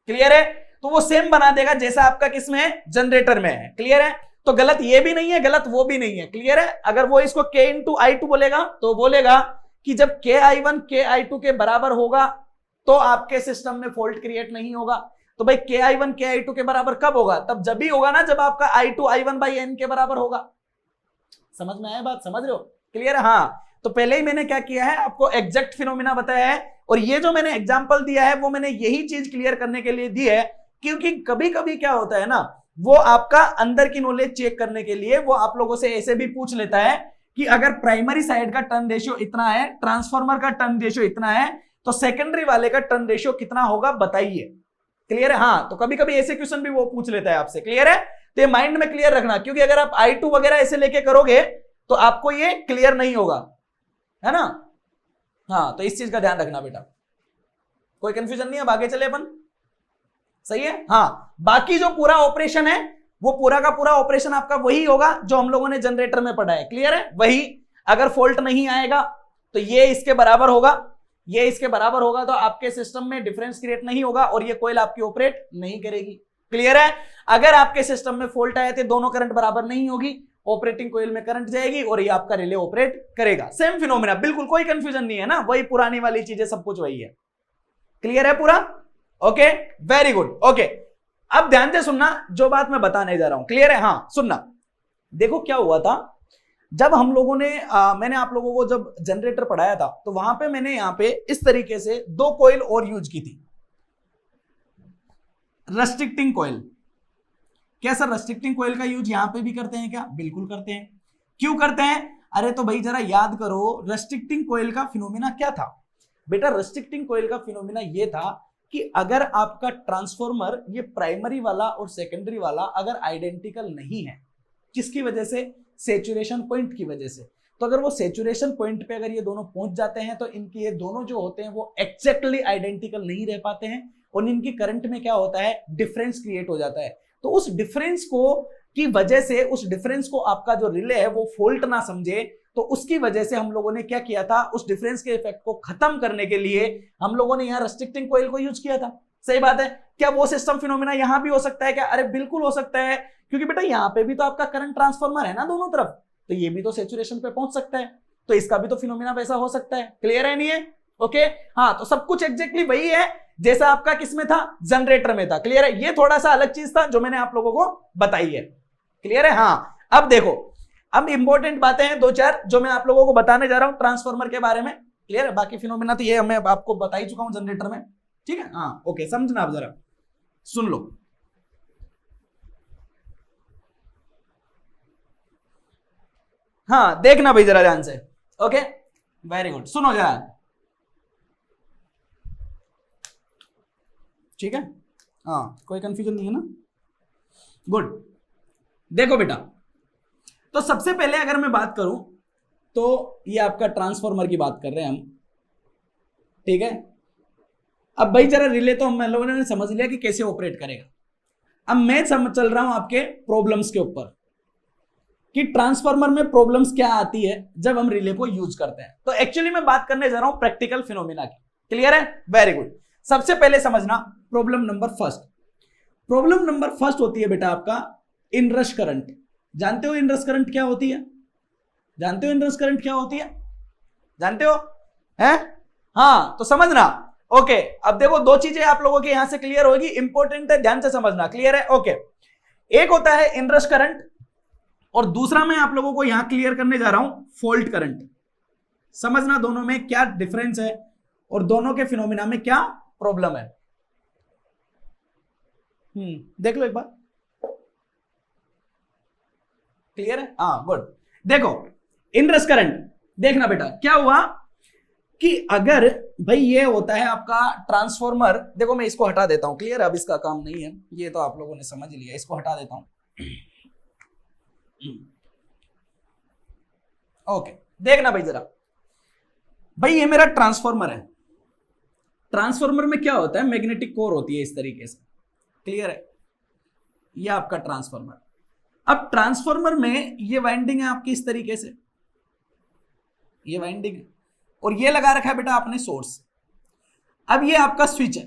क्लियर है? तो वो सेम बना देगा जैसा आपका किसमें है, जनरेटर में है। क्लियर है? तो गलत ये भी नहीं है, गलत वो भी नहीं है। क्लियर है? अगर वो इसको K इंटू I2 बोलेगा तो बोलेगा कि जब KI1 KI2 के बराबर होगा तो आपके सिस्टम में फॉल्ट क्रिएट नहीं होगा। तो भाई KI1 KI2 के बराबर कब होगा, तब जब भी होगा ना जब आपका I2 I1/n के बराबर होगा। समझ में आया बात, समझ रहे हो? क्लियर है? हाँ, तो पहले ही मैंने क्या किया है, आपको एग्जैक्ट फिनोमिना बताया है, और ये जो मैंने एग्जांपल दिया है वो मैंने यही चीज क्लियर करने के लिए दी है, क्योंकि कभी कभी क्या होता है ना, वो आपका अंदर की नॉलेज चेक करने के लिए वो आप लोगों से ऐसे भी पूछ लेता है कि अगर प्राइमरी साइड का टर्न रेशियो इतना है, ट्रांसफार्मर का टर्न रेशियो इतना है, तो सेकेंडरी वाले का टर्न रेशियो कितना होगा बताइए। क्लियर है? हाँ, तो कभी कभी ऐसे क्वेश्चन भी वो पूछ लेता है आपसे। क्लियर है? तो ये माइंड में क्लियर रखना, क्योंकि अगर आप I2 वगैरह ऐसे लेके करोगे तो आपको ये क्लियर नहीं होगा, है ना? हाँ, तो इस चीज का ध्यान रखना बेटा, कोई कंफ्यूजन नहीं है। आगे चले अपन, सही है? हाँ, बाकी जो पूरा ऑपरेशन है वो पूरा का पूरा ऑपरेशन आपका वही होगा जो हम लोगों ने जनरेटर में पढ़ा है। क्लियर है? वही, अगर फॉल्ट नहीं आएगा तो ये इसके बराबर होगा, ये इसके बराबर होगा, तो आपके सिस्टम में डिफरेंस क्रिएट नहीं होगा और ये कोयल आपकी ऑपरेट नहीं करेगी। क्लियर है? अगर आपके सिस्टम में फॉल्ट आए थे, दोनों करंट बराबर नहीं होगी, ऑपरेटिंग कोयल में करंट जाएगी और ये आपका रिले ऑपरेट करेगा। सेम फिनोमेना, बिल्कुल कोई कंफ्यूजन नहीं है ना, वही पुरानी वाली चीजें, सब कुछ वही है। क्लियर है पूरा? Okay, very good. ओके, अब ध्यान से सुनना जो बात मैं बताने जा रहा हूं। क्लियर है? हाँ, सुनना। देखो क्या हुआ था, जब हम लोगों ने मैंने आप लोगों को जब जनरेटर पढ़ाया था तो वहां पे मैंने यहां पे इस तरीके से 2 कॉइल और यूज की थी, रेस्ट्रिक्टिंग कॉइल। क्या सर रेस्ट्रिक्टिंग कॉइल का यूज यहां पे भी करते हैं क्या? बिल्कुल करते हैं। क्यों करते हैं? अरे तो भाई जरा याद करो, रेस्ट्रिक्टिंग कॉइल का फिनोमिना क्या था बेटा? रेस्ट्रिक्टिंग कॉइल का फिनोमिना ये था कि अगर आपका ट्रांसफॉर्मर ये प्राइमरी वाला और सेकेंडरी वाला अगर आइडेंटिकल नहीं है, किसकी वजह से? सैचुरेशन पॉइंट की वजह से। तो अगर वो सैचुरेशन पॉइंट पे अगर ये दोनों पहुंच जाते हैं तो इनके ये दोनों जो होते हैं वो एक्जैक्टली आइडेंटिकल नहीं रह पाते हैं और इनकी करंट में क्या होता है? डिफरेंस क्रिएट हो जाता है। तो उस डिफरेंस को की वजह से, उस डिफरेंस को आपका जो रिले है वो फॉल्ट ना समझे, तो उसकी वजह से हम लोगों ने क्या किया था? उस डिफरेंस के इफेक्ट को खत्म करने के लिए हम लोगों ने यहाँ रेस्ट्रिक्टिंग कॉइल को यूज किया था। सही बात है। क्या वो सिस्टम फिनोमिना यहां भी हो सकता है क्या? अरे बिल्कुल हो सकता है, क्योंकि बेटा यहां पे भी तो आपका करंट ट्रांसफॉर्मर है ना दोनों तरफ, तो ये भी तो सैचुरेशन पे पहुंच सकता है, तो इसका भी तो फिनोमिना वैसा हो सकता है। क्लियर है नहीं है? ओके हाँ, तो सब कुछ एग्जैक्टली वही है जैसा आपका किसमें था? जनरेटर में था। क्लियर है? ये थोड़ा सा अलग चीज था जो मैंने आप लोगों को बताई है। क्लियर है? हाँ, अब देखो, अब इंपॉर्टेंट बातें हैं 2-4 जो मैं आप लोगों को बताने जा रहा हूं ट्रांसफॉर्मर के बारे में। क्लियर है? बाकी फिनोमिना तो ये मैं आपको बता ही चुका हूं जनरेटर में। ठीक है? हाँ ओके, समझना आप जरा, सुन लो। हाँ देखना भाई जरा ध्यान से। ओके वेरी गुड, सुनो जरा। ठीक है? हाँ, कोई कंफ्यूजन नहीं है ना? गुड। देखो बेटा, तो सबसे पहले अगर मैं बात करूं तो ये आपका ट्रांसफॉर्मर की बात कर रहे हैं हम। ठीक है? अब भाई जरा रिले तो हम लोगों ने समझ लिया कि कैसे ऑपरेट करेगा। अब मैं चल रहा हूं आपके प्रॉब्लम्स के ऊपर कि ट्रांसफार्मर में प्रॉब्लम्स क्या आती है जब हम रिले को यूज करते हैं। तो एक्चुअली मैं बात करने जा रहा हूं प्रैक्टिकल फिनोमिना की। क्लियर है? Very good. सबसे पहले समझना problem number first. Problem number first होती है बेटा आपका इनरश करंट। जानते हो इनरश करंट क्या होती है? जानते हो इनरश करंट क्या होती है? जानते हो? हैं? हाँ, तो समझना। ओके, अब देखो दो चीजें आप लोगों के यहां से क्लियर होगी, इंपॉर्टेंट है, ध्यान से समझना। क्लियर है? ओके, एक होता है इनरश करंट और दूसरा मैं आप लोगों को यहां क्लियर करने जा रहा हूं फॉल्ट करंट। समझना दोनों में क्या डिफरेंस है और दोनों के फिनोमिना में क्या प्रॉब्लम है। देख लो एक बार। क्लियर है? हाँ गुड। देखो इनरश करंट, देखना बेटा क्या हुआ कि अगर भाई ये होता है आपका ट्रांसफॉर्मर, देखो मैं इसको हटा देता हूं। क्लियर है? अब इसका काम नहीं है, ये तो आप लोगों ने समझ लिया, इसको हटा देता हूं। ओके, देखना भाई जरा, भाई ये मेरा ट्रांसफॉर्मर है। ट्रांसफॉर्मर में क्या होता है? मैग्नेटिक कोर होती है इस तरीके से। क्लियर है? ये आपका ट्रांसफॉर्मर। अब ट्रांसफॉर्मर में ये वाइंडिंग है आपकी इस तरीके से, ये वाइंडिंग है और ये लगा रखा है बेटा आपने सोर्स। अब ये आपका स्विच है।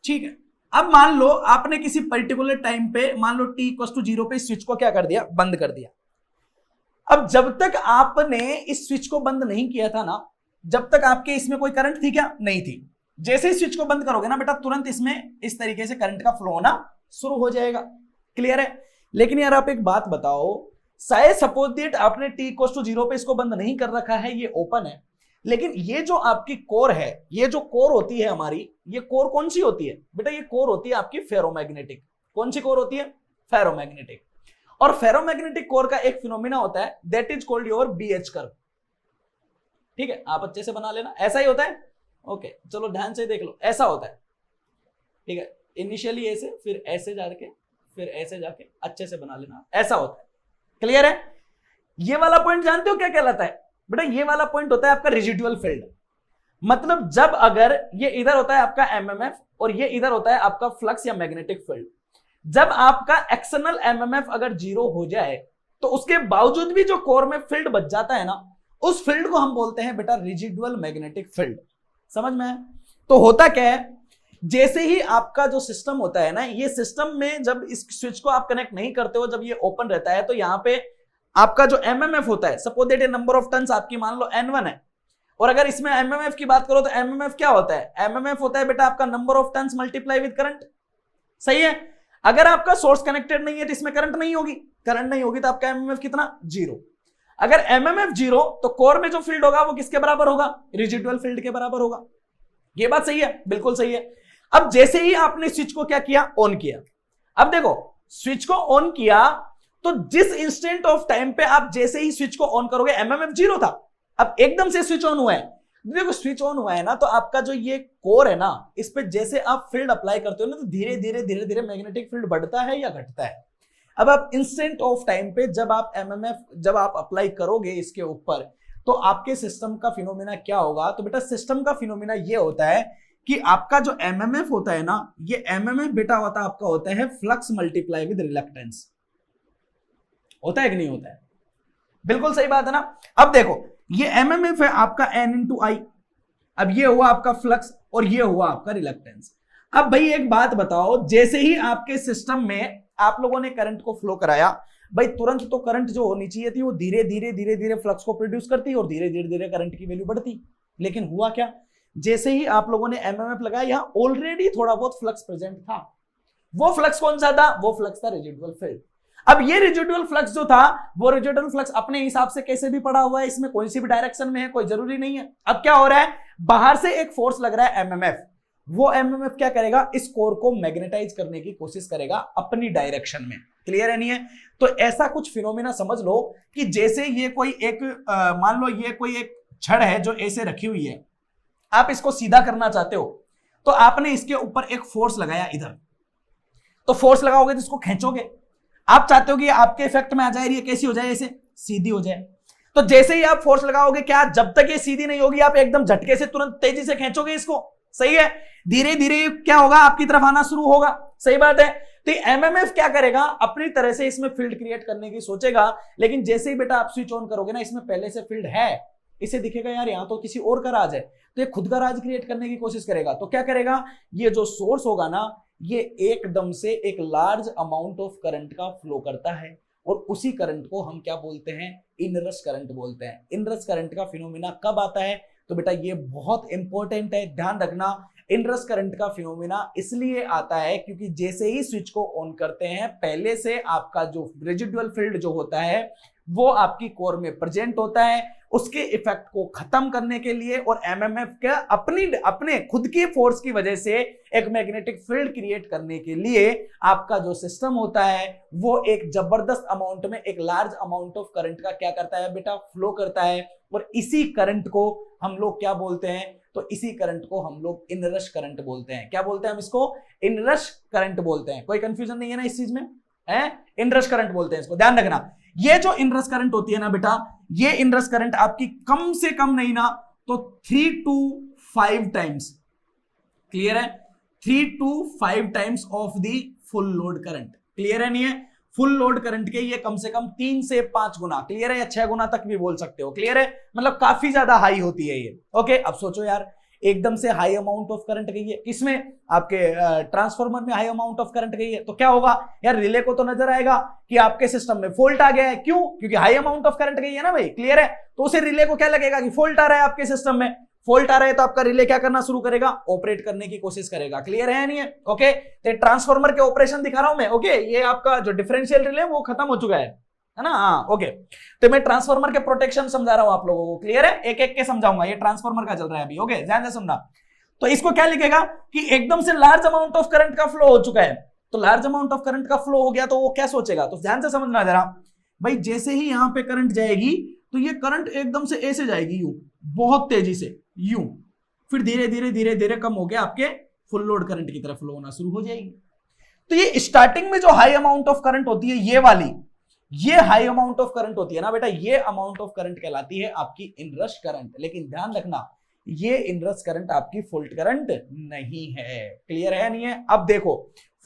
ठीक है? अब मान लो आपने किसी पर्टिकुलर टाइम पे, मान लो t=0 पे स्विच को क्या कर दिया? बंद कर दिया। अब जब तक आपने इस स्विच को बंद नहीं किया था ना, जब तक आपके इसमें कोई करंट थी क्या? नहीं थी। जैसे ही स्विच को बंद करोगे ना बेटा, तुरंत इसमें इस तरीके से करंट का फ्लो होना शुरू हो जाएगा। क्लियर है? लेकिन यार आप एक बात बताओ, शायद सपोज दैट आपने t=0 पे इसको बंद नहीं कर रखा है, ये ओपन है, लेकिन ये जो आपकी कोर है, ये जो कोर होती है हमारी, ये कोर कौन सी होती है बेटा? ये कोर होती है आपकी फेरोमैग्नेटिक। कौन सी कोर होती है? फेरोमैग्नेटिक। और फेरोमैग्नेटिक कोर का एक फिनोमिना होता है that is called your BH curve. ठीक है? आप अच्छे से बना लेना, ऐसा ही होता है। ओके चलो ध्यान से देख लो, ऐसा होता है। ठीक है? इनिशियली ऐसे, फिर ऐसे जाके, फिर ऐसे जाके, अच्छे से बना लेना, ऐसा होता है। क्लियर है? ये वाला पॉइंट जानते हो क्या कहलाता है बेटा? ये वाला पॉइंट होता है आपका रेजिडुअल फील्ड। मतलब जब अगर ये इधर होता है आपका MMF और ये इधर होता है आपका फ्लक्स या मैग्नेटिक फील्ड, जब आपका एक्सटर्नल MMF अगर 0 हो जाए तो उसके बावजूद भी जो कोर में फील्ड बच जाता है ना, उस फील्ड को हम बोलते हैं बेटा रेजिडुअल मैग्नेटिक फील्ड। समझ में है? तो होता क्या है, जैसे ही आपका जो सिस्टम होता है ना, ये सिस्टम में जब इस स्विच को आप कनेक्ट नहीं करते हो, जब ये ओपन रहता है, तो यहां पे आपका जो MMF होता है, suppose that number of turns आपकी मान लो N1 है, और अगर इसमें MMF की बात करो तो MMF क्या होता है? MMF होता है बेटा आपका number of turns multiply with current. सही है? अगर आपका सोर्स कनेक्टेड नहीं है तो इसमें करंट नहीं होगी, करंट नहीं होगी तो आपका MMF कितना? 0। अगर एमएमएफ 0 तो कोर में जो फील्ड होगा वो किसके बराबर होगा? रेजिडुअल फील्ड के बराबर होगा। ये बात सही है, बिल्कुल सही है। अब जैसे ही आपने स्विच को क्या किया, ऑन किया, अब देखो स्विच को ऑन किया तो जिस इंस्टेंट ऑफ टाइम पे आप जैसे ही स्विच को ऑन करोगे, एमएमएफ 0 था, अब एकदम से स्विच ऑन हुआ है, देखो स्विच ऑन हुआ है ना, तो आपका जो ये कोर है ना, इस पे जैसे आप फील्ड अप्लाई करते हो ना, तो धीरे धीरे धीरे धीरे मैग्नेटिक फील्ड बढ़ता है या घटता है। अब आप इंस्टेंट ऑफ टाइम पे जब आप एमएमएफ जब आप अप्लाई करोगे इसके ऊपर, तो आपके सिस्टम का फिनोमिना क्या होगा? तो बेटा सिस्टम का फिनोमिना ये होता है कि आपका जो एमएमएफ होता है ना, ये एमएमएफ बेटा आपका होता है फ्लक्स मल्टीप्लाई विद रिलक्टेंस। होता है कि नहीं होता है? बिल्कुल सही बात है ना। अब देखो ये एमएमएफ है आपका n इंटू आई, अब ये हुआ आपका फ्लक्स और ये हुआ आपका रिलक्टेंस। अब भाई एक बात बताओ, जैसे ही आपके सिस्टम में आप लोगों ने करंट को फ्लो कराया, भाई तुरंत तो करंट जो होनी चाहिए थी वो धीरे धीरे धीरे धीरे फ्लक्स को प्रोड्यूस करती और धीरे धीरे धीरे करंट की वैल्यू बढ़ती। लेकिन हुआ क्या, जैसे ही आप लोगों ने एमएमएफ लगाया, यहां ऑलरेडी थोड़ा बहुत फ्लक्स प्रेजेंट था। वो फ्लक्स कौन सा था? वो फ्लक्स था रेजिडुअल फील्ड। अब ये रेजिडुअल फ्लक्स जो था, वो रेजिडुअल फ्लक्स अपने हिसाब से कैसे भी पड़ा हुआ है, इसमें कोई सी भी डायरेक्शन में है, कोई जरूरी नहीं है। अब क्या हो रहा है, बाहर से एक फोर्स लग रहा है एमएमएफ, वो एमएमएफ क्या करेगा, इस कोर को मैग्नेटाइज करने की कोशिश करेगा अपनी डायरेक्शन में। क्लियर है नहीं है? तो ऐसा कुछ फिनोमेना समझ लो कि जैसे ये कोई एक मान लो ये कोई एक छड़ है जो ऐसे रखी हुई है, आप इसको सीधा करना चाहते हो, तो आपने इसके ऊपर एक फोर्स लगाया इधर, तो फोर्स लगाओगे तो इसको खींचोगे, आप चाहते हो कि आपके इफेक्ट में आ जाए, ये कैसी हो जाए, ऐसे सीधी हो जाए। तो जैसे ही आप फोर्स लगाओगे, क्या जब तक ये सीधी नहीं होगी आप एकदम झटके से तुरंत तेजी से खींचोगे इसको? सही है, धीरे धीरे क्या होगा, आपकी तरफ आना शुरू होगा। सही बात है। तो एमएमएफ क्या करेगा, अपनी तरह से इसमें फील्ड क्रिएट करने की सोचेगा, लेकिन जैसे ही बेटा आप स्विच ऑन करोगे ना, इसमें पहले से फील्ड है, इसे दिखेगा यार यहां तो किसी और का राज है, तो ये खुद का राज क्रिएट करने की कोशिश करेगा। तो क्या करेगा, ये जो सोर्स होगा ना, ये एकदम से एक लार्ज अमाउंट ऑफ करंट का फ्लो करता है, और उसी करंट को हम क्या बोलते हैं, इनरश करंट बोलते हैं। इनरश करंट का फिनोमिना कब आता है? तो बेटा ये बहुत इंपॉर्टेंट है, ध्यान रखना। इनरश करंट का फिनोमिना इसलिए आता है क्योंकि जैसे ही स्विच को ऑन करते हैं, पहले से आपका जो रेजिडुअल फील्ड जो होता है वो आपकी कोर में प्रेजेंट होता है, उसके इफेक्ट को खत्म करने के लिए और एमएमएफ का अपने खुद की फोर्स की वजह से एक मैग्नेटिक फील्ड क्रिएट करने के लिए आपका जो सिस्टम होता है वो एक जबरदस्त अमाउंट में एक लार्ज अमाउंट ऑफ करंट का क्या करता है बेटा, फ्लो करता है। और इसी करंट को हम लोग क्या बोलते हैं, तो इसी करंट को हम लोग इनरश करंट बोलते हैं। क्या बोलते हैं हम इसको? इनरश करंट बोलते हैं। कोई कंफ्यूजन नहीं है ना इस चीज में? इनरश करंट बोलते हैं इसको, ध्यान रखना। ये जो इनरश करंट होती है ना बेटा, ये इनरश करंट आपकी कम से कम नहीं ना तो 3 to 5 टाइम्स, क्लियर है, 3 to 5 times of the full load current. Clear है नहीं है? फुल लोड करंट के ये कम से कम 3 से 5 गुना, क्लियर है, या 6 गुना तक भी बोल सकते हो। क्लियर है, मतलब काफी ज्यादा हाई होती है ये। ओके, अब सोचो यार, एकदम से हाई अमाउंट ऑफ करंट गई है, किसमें, आपके ट्रांसफार्मर में हाई अमाउंट ऑफ करंट गई है, तो क्या होगा यार, रिले को तो नजर आएगा कि आपके सिस्टम में फॉल्ट आ गया है। क्यों? क्योंकि हाई अमाउंट ऑफ करंट गई है ना भाई। क्लियर है? तो उसे रिले को क्या लगेगा कि फॉल्ट आ रहा है आपके सिस्टम में, फॉल्ट आ रहा है तो आपका रिले क्या करना शुरू करेगा, ऑपरेट करने की कोशिश करेगा। क्लियर है नहीं है? ओके, तो ट्रांसफार्मर के ऑपरेशन दिखा रहा हूं मैं। ओके, ये आपका जो डिफरेंशियल रिले वो खत्म हो चुका है ना? हाँ, ओके, तो मैं ट्रांसफार्मर के प्रोटेक्शन समझा रहा हूं आप लोगों को। क्लियर है? एक एक के समझाऊंगा, ये ट्रांसफार्मर का चल रहा है अभी। ओके, ध्यान से सुनना। तो इसको क्या लिखेगा कि एकदम से लार्ज अमाउंट ऑफ करंट का फ्लो हो चुका है, तो लार्ज अमाउंट ऑफ करंट का फ्लो हो गया तो वो क्या सोचेगा, तो ध्यान से समझना जरा भाई। जैसे ही यहां पे करंट जाएगी तो ये करंट एकदम से ऐसे जाएगी, यूं, बहुत तेजी से यूं, फिर धीरे धीरे धीरे धीरे कम हो गया आपके फुल लोड करंट की तरफ फ्लो होना शुरू हो जाएगी। तो ये स्टार्टिंग में जो हाई अमाउंट ऑफ करंट होती है, ये वाली, ये हाई अमाउंट ऑफ करंट होती है ना बेटा, ये अमाउंट ऑफ करंट कहलाती है आपकी इनरश करंट। लेकिन ध्यान रखना, ये इनरश करंट आपकी फॉल्ट करंट नहीं है। क्लियर है नहीं है? अब देखो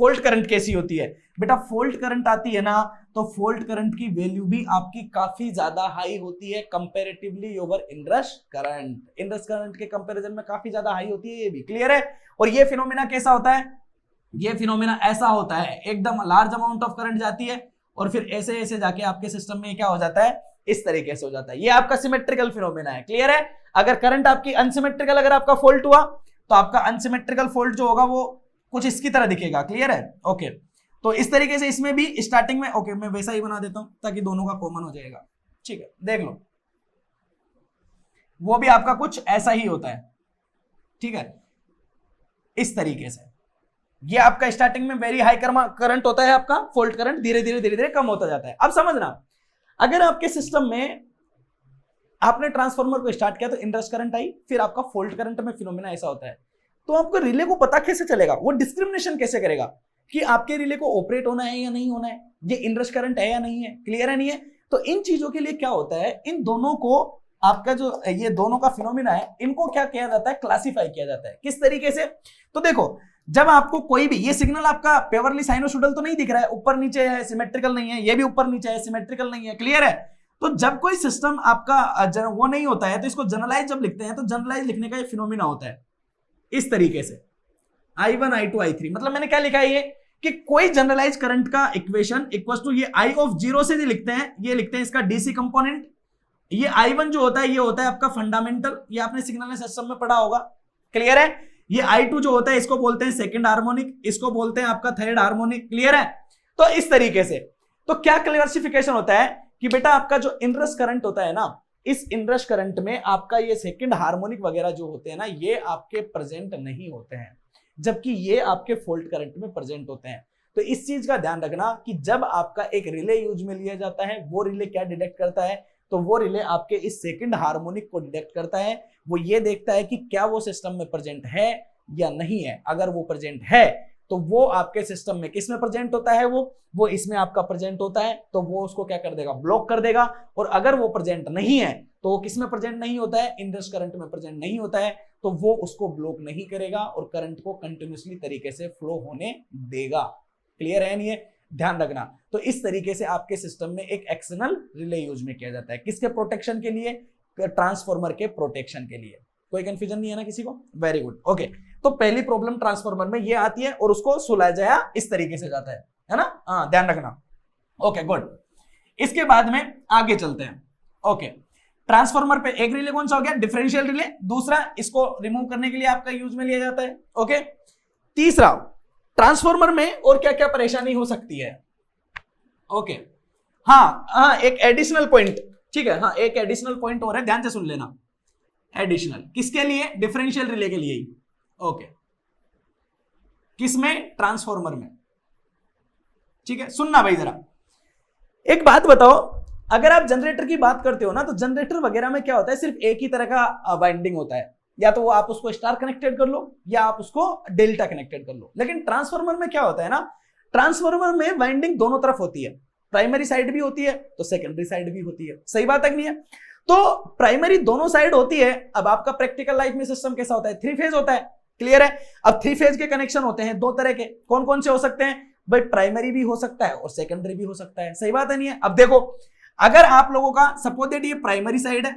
फॉल्ट करंट कैसी होती है बेटा, फॉल्ट करंट आती है ना, तो फॉल्ट करंट की वैल्यू भी आपकी काफी ज्यादा हाई होती है comparatively over inrush current. Inrush current के कंपैरिजन में काफी ज्यादा हाई होती है ये भी। क्लियर है? और ये फिनोमेना कैसा होता है, ये फिनोमेना ऐसा होता है, एकदम लार्ज अमाउंट ऑफ करंट जाती है और फिर ऐसे ऐसे जाके आपके सिस्टम में क्या हो जाता है, इस तरीके से हो जाता है। ये आपका सिमेट्रिकल फिनोमेना है। क्लियर है? अगर करंट आपकी अनसिमेट्रिकल, अगर आपका फॉल्ट हुआ तो आपका अनसिमेट्रिकल फॉल्ट जो होगा वो कुछ इसकी तरह दिखेगा। क्लियर है? ओके, तो इस तरीके से इसमें भी स्टार्टिंग में, ओके मैं वैसा ही बना देता हूं ताकि दोनों का कॉमन हो जाएगा। ठीक है, देख लो, वो भी आपका कुछ ऐसा ही होता है, ठीक है, इस तरीके से। ये आपका स्टार्टिंग में वेरी हाई करंट होता है, आपका फॉल्ट करंट धीरे धीरे धीरे धीरे कम होता जाता है। अब समझना, अगर आपके सिस्टम में आपने ट्रांसफार्मर को स्टार्ट किया तो इनरश करंट आई, फिर आपका फॉल्ट करंट में फिनोमेना ऐसा होता है, तो आपको रिले को पता कैसे चलेगा, वो डिस्क्रिमिनेशन कैसे करेगा कि आपके रिले को ऑपरेट होना है या नहीं होना है, ये इनरश करंट है या नहीं है, क्लियर है नहीं है। तो इन चीजों के लिए क्या होता है, इन दोनों को आपका जो ये दोनों का फिनोमेना है, इनको क्या किया जाता है, क्लासिफाई किया जाता है। किस तरीके से, तो देखो, जब आपको कोई भी, ये सिग्नल आपका प्योरली साइनोसॉइडल तो नहीं दिख रहा है, ऊपर नीचे है, सिमेट्रिकल नहीं है, ये भी ऊपर नीचे है, सिमेट्रिकल नहीं है, क्लियर है। तो जब कोई सिस्टम आपका वो नहीं होता है, तो इसको जनरलाइज जब लिखते हैं, तो जनरलाइज लिखने का ये फिनोमेना होता है इस तरीके से, I1 I2 I3। मतलब मैंने क्या लिखा है ये, कि कोई जनरलाइज करंट का इक्वेशन इक्वल टू ये I ऑफ 0 से लिखते हैं, ये लिखते हैं इसका डीसी कंपोनेंट। ये I1 जो होता है, ये होता है आपका फंडामेंटल, ये आपने सिग्नल सिस्टम में पढ़ा होगा, क्लियर है। ये I2 जो होता है, इसको बोलते हैं सेकंड हार्मोनिक, इसको बोलते हैं आपका थर्ड हार्मोनिक, क्लियर है। तो इस तरीके से, तो क्या क्लासिफिकेशन होता है कि बेटा आपका जो इनरश करंट होता है ना, इस इनरश करंट में आपका ये सेकंड हार्मोनिक वगैरह जो होते हैं ना, ये आपके प्रेजेंट नहीं होते हैं, जबकि ये आपके फॉल्ट करंट में प्रेजेंट होते हैं। तो इस चीज का ध्यान रखना कि जब आपका एक रिले यूज में लिया जाता है, वो रिले क्या डिटेक्ट करता है, तो वो रिले आपके इस सेकंड हार्मोनिक को डिटेक्ट करता है। वो ये देखता है कि क्या वो सिस्टम में प्रेजेंट है या नहीं है। अगर वो प्रेजेंट है तो वो आपके सिस्टम में किस में प्रेजेंट होता है, वो इसमें आपका प्रेजेंट होता है, तो वो उसको क्या कर देगा, ब्लॉक कर देगा। और अगर वो प्रेजेंट नहीं है तो वो किस में प्रेजेंट नहीं होता है, इनरश करंट में प्रेजेंट नहीं होता है, तो वो उसको ब्लॉक नहीं करेगा और करंट को कंटिन्यूअसली तरीके से फ्लो होने देगा। क्लियर है नहीं है, ध्यान रखना। तो इस तरीके से आपके सिस्टम में एक एक्सटर्नल रिले यूज में किया जाता है, किसके प्रोटेक्शन के लिए, ट्रांसफार्मर के प्रोटेक्शन के लिए। कोई कंफ्यूजन नहीं है ना किसी को, वेरी गुड, ओके। तो पहली प्रॉब्लम ट्रांसफार्मर में ये आती है और उसको सुलझाया इस तरीके से जाता है ना, हाँ ध्यान रखना, ओके गुड। इसके बाद में आगे चलते हैं, ओके। ट्रांसफार्मर पे एक रिले कौन सा हो गया, डिफरेंशियल रिले, दूसरा इसको रिमूव करने के लिए आपका यूज में लिया जाता है, ओके। तीसरा, ट्रांसफार्मर में और क्या क्या परेशानी हो सकती है, ओके। हाँ एक एडिशनल पॉइंट, ठीक है, हाँ एक एडिशनल पॉइंट और है, ध्यान से सुन लेना। एडिशनल किसके लिए, डिफरेंशियल रिले के लिए ही, ओके। किसमें, ट्रांसफार्मर में, ठीक है। सुनना भाई जरा, एक बात बताओ, अगर आप जनरेटर की बात करते हो ना, तो जनरेटर वगैरह में क्या होता है, सिर्फ एक ही तरह का वाइंडिंग होता है, या तो वो आप उसको स्टार कनेक्टेड कर लो या आप उसको डेल्टा कनेक्टेड कर लो। लेकिन ट्रांसफार्मर में क्या होता है ना, ट्रांसफार्मर में वाइंडिंग दोनों तरफ होती है, प्राइमरी साइड भी होती है तो सेकेंडरी साइड भी होती है, सही बात है कि नहीं है। तो प्राइमरी दोनों साइड होती है। अब आपका प्रैक्टिकल लाइफ में सिस्टम कैसा होता है, 3 फेज होता है, क्लियर है। अब 3 फेज के कनेक्शन होते हैं 2 तरह के, कौन कौन से हो सकते हैं भाई, प्राइमरी भी हो सकता है और सेकेंडरी भी हो सकता है, सही बात है नहीं है। अब देखो, अगर आप लोगों का सपोज दैट ये प्राइमरी साइड है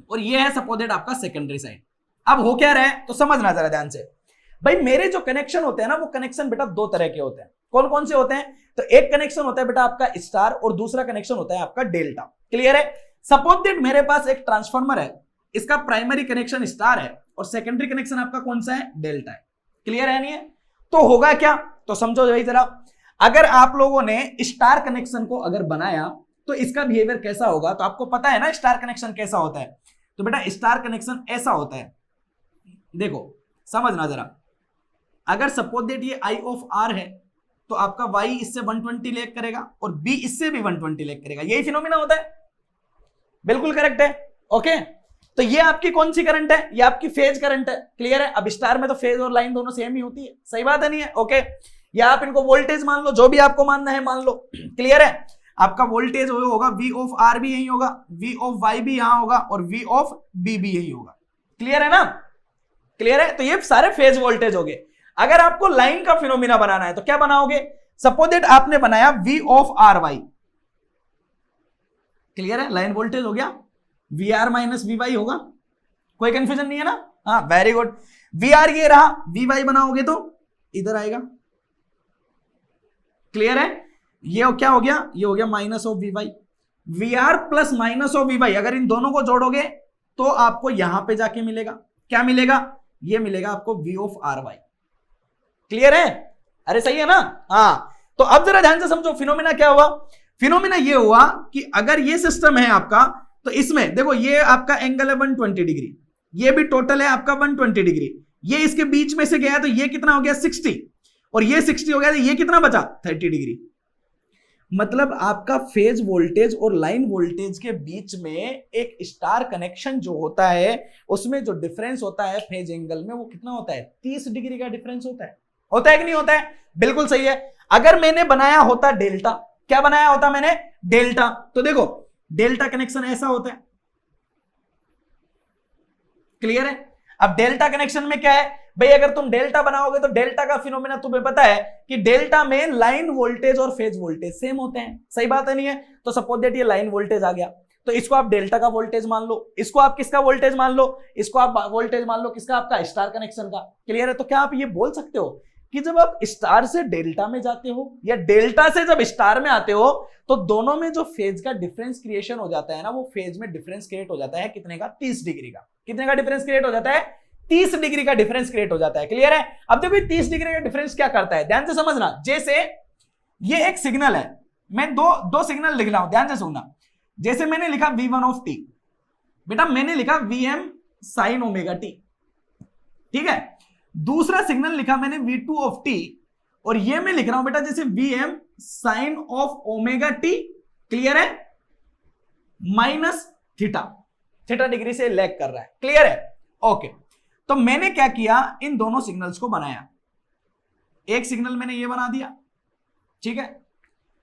और ये है सपोज दैट आपका सेकेंडरी साइड, अब हो क्या रहा है तो समझना जरा ध्यान से भाई। मेरे जो कनेक्शन होते हैं ना, वो कनेक्शन बेटा 2 तरह के होते हैं, कौन कौन से होते हैं, तो एक कनेक्शन होता है बेटा आपका स्टार और दूसरा कनेक्शन होता है आपका डेल्टा, क्लियर है। सपोज दैट मेरे पास एक ट्रांसफार्मर है, इसका प्राइमरी कनेक्शन स्टार है और सेकेंडरी कनेक्शन आपका कौन सा है, डेल्टा है, क्लियर है नहीं है। तो होगा क्या, तो समझो भाई जरा, अगर आप लोगों ने स्टार कनेक्शन को अगर बनाया तो इसका बिहेवियर कैसा होगा, तो आपको पता है ना स्टार कनेक्शन कैसा होता है। तो बेटा स्टार कनेक्शन ऐसा होता है, देखो समझना जरा, अगर सपोज दैट ये I ऑफ R है तो आपका Y इससे 120 लेग करेगा और B इससे भी 120 लेग करेगा, यही फिनोमिना होता है, बिल्कुल करेक्ट है, ओके। तो ये आपकी कौन सी करंट है, ये आपकी फेज करंट है, क्लियर है। अब स्टार में तो फेज और लाइन दोनों सेम ही होती है, सही बात है नहीं है, ओके। या आप इनको वोल्टेज मान लो, जो भी आपको मानना है मान लो, क्लियर है। आपका वोल्टेज होगा V ऑफ R भी यही होगा, V ऑफ Y भी यहां होगा और V ऑफ B भी यही होगा, क्लियर है ना, क्लियर है। तो ये सारे फेज वोल्टेज हो गए। अगर आपको लाइन का फिनोमिना बनाना है तो क्या बनाओगे, सपोज दैट आपने बनाया V ऑफ RY, क्लियर है, लाइन वोल्टेज हो गया, VR माइनस VY होगा, कोई कंफ्यूजन नहीं है ना, हाँ वेरी गुड। VR ये रहा, VY बनाओगे तो इधर आएगा, क्लियर है। ये क्या हो गया, ये हो गया minus of VY, VR plus minus of VY, अगर इन दोनों को जोड़ोगे तो आपको यहां पे जाके मिलेगा, क्या मिलेगा, ये मिलेगा आपको V ऑफ RY, क्लियर है, अरे सही है ना, हाँ। तो अब जरा ध्यान से समझो फिनोमेना क्या हुआ। फिनोमिना ये हुआ कि अगर ये सिस्टम है आपका, तो इसमें देखो ये आपका एंगल है 120 डिग्री, ये भी टोटल है आपका 120 डिग्री, ये इसके बीच में से गया तो ये कितना हो गया 60, और ये 60 हो गया तो ये कितना बचा 30 डिग्री। मतलब आपका फेज वोल्टेज और लाइन वोल्टेज के बीच में एक स्टार कनेक्शन जो होता है उसमें जो डिफरेंस होता है फेज एंगल में वो कितना होता है 30 डिग्री का डिफरेंस होता है कि नहीं होता है? बिल्कुल सही है। अगर मैंने बनाया होता डेल्टा, क्या बनाया होता मैंने डेल्टा, तो देखो डेल्टा कनेक्शन ऐसा होता है, क्लियर है। अब डेल्टा कनेक्शन में क्या है भाई, अगर तुम डेल्टा बनाओगे तो डेल्टा का फिनोमेना तुम्हें पता है कि डेल्टा में लाइन वोल्टेज और फेज वोल्टेज सेम होते हैं, सही बात है नहीं है? तो सपोज दैट ये लाइन वोल्टेज आ गया, तो इसको आप डेल्टा का वोल्टेज मान लो, इसको आप किसका वोल्टेज मान लो, इसको आप वोल्टेज मान लो किसका, आपका स्टार कनेक्शन का, क्लियर है। तो क्या आप ये बोल सकते हो कि जब आप स्टार से डेल्टा में जाते हो या डेल्टा से जब स्टार में आते हो तो दोनों में जो फेज का डिफरेंस क्रिएशन हो जाता है ना, वो फेज में डिफरेंस क्रिएट हो जाता है कितने का 30 डिग्री का। कितने का डिफरेंस क्रिएट हो जाता है 30 डिग्री का डिफरेंस क्रिएट हो जाता है, क्लियर है। अब देखो 30 डिग्री का डिफरेंस क्या करता है, ध्यान से समझना। जैसे ये एक सिग्नल है, मैं दो सिग्नल लिख रहा हूं, ध्यान से सुनना। जैसे मैंने लिखा v1 ऑफ t, बेटा मैंने लिखा vm sin ओमेगा t, ठीक है। दूसरा सिग्नल लिखा मैंने v2 ऑफ t, और ये मैं लिख रहा हूं बेटा जैसे vm sin of omega t, clear है, माइनस थीटा डिग्री से लैग कर रहा है, क्लियर है, ओके। तो मैंने क्या किया, इन दोनों सिग्नल्स को बनाया, एक सिग्नल मैंने ये बना दिया, ठीक है,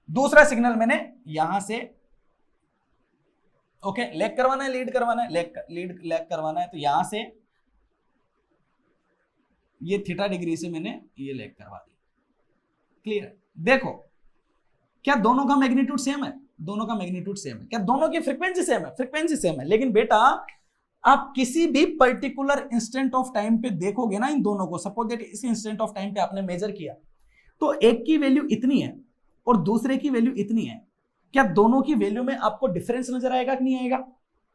दूसरा सिग्नल मैंने यहां से, ओके, लैग करवाना है, लीड करवाना है, लैग करवाना है, तो यहां से ये थीटा डिग्री से मैंने ये लैग करवा दी, क्लियर। देखो क्या दोनों का मैग्नीट्यूड सेम है, दोनों का मैग्नीट्यूड सेम है, क्या दोनों की फ्रीक्वेंसी सेम है, फ्रीक्वेंसी सेम है। लेकिन बेटा आप किसी भी पर्टिकुलर इंस्टेंट ऑफ टाइम पे देखोगे ना इन दोनों को, सपोज दैट इस इंस्टेंट ऑफ टाइम पे आपने मेजर किया तो एक की वैल्यू इतनी है और दूसरे की वैल्यू इतनी है, क्या दोनों की वैल्यू में आपको डिफरेंस नजर आएगा कि नहीं आएगा?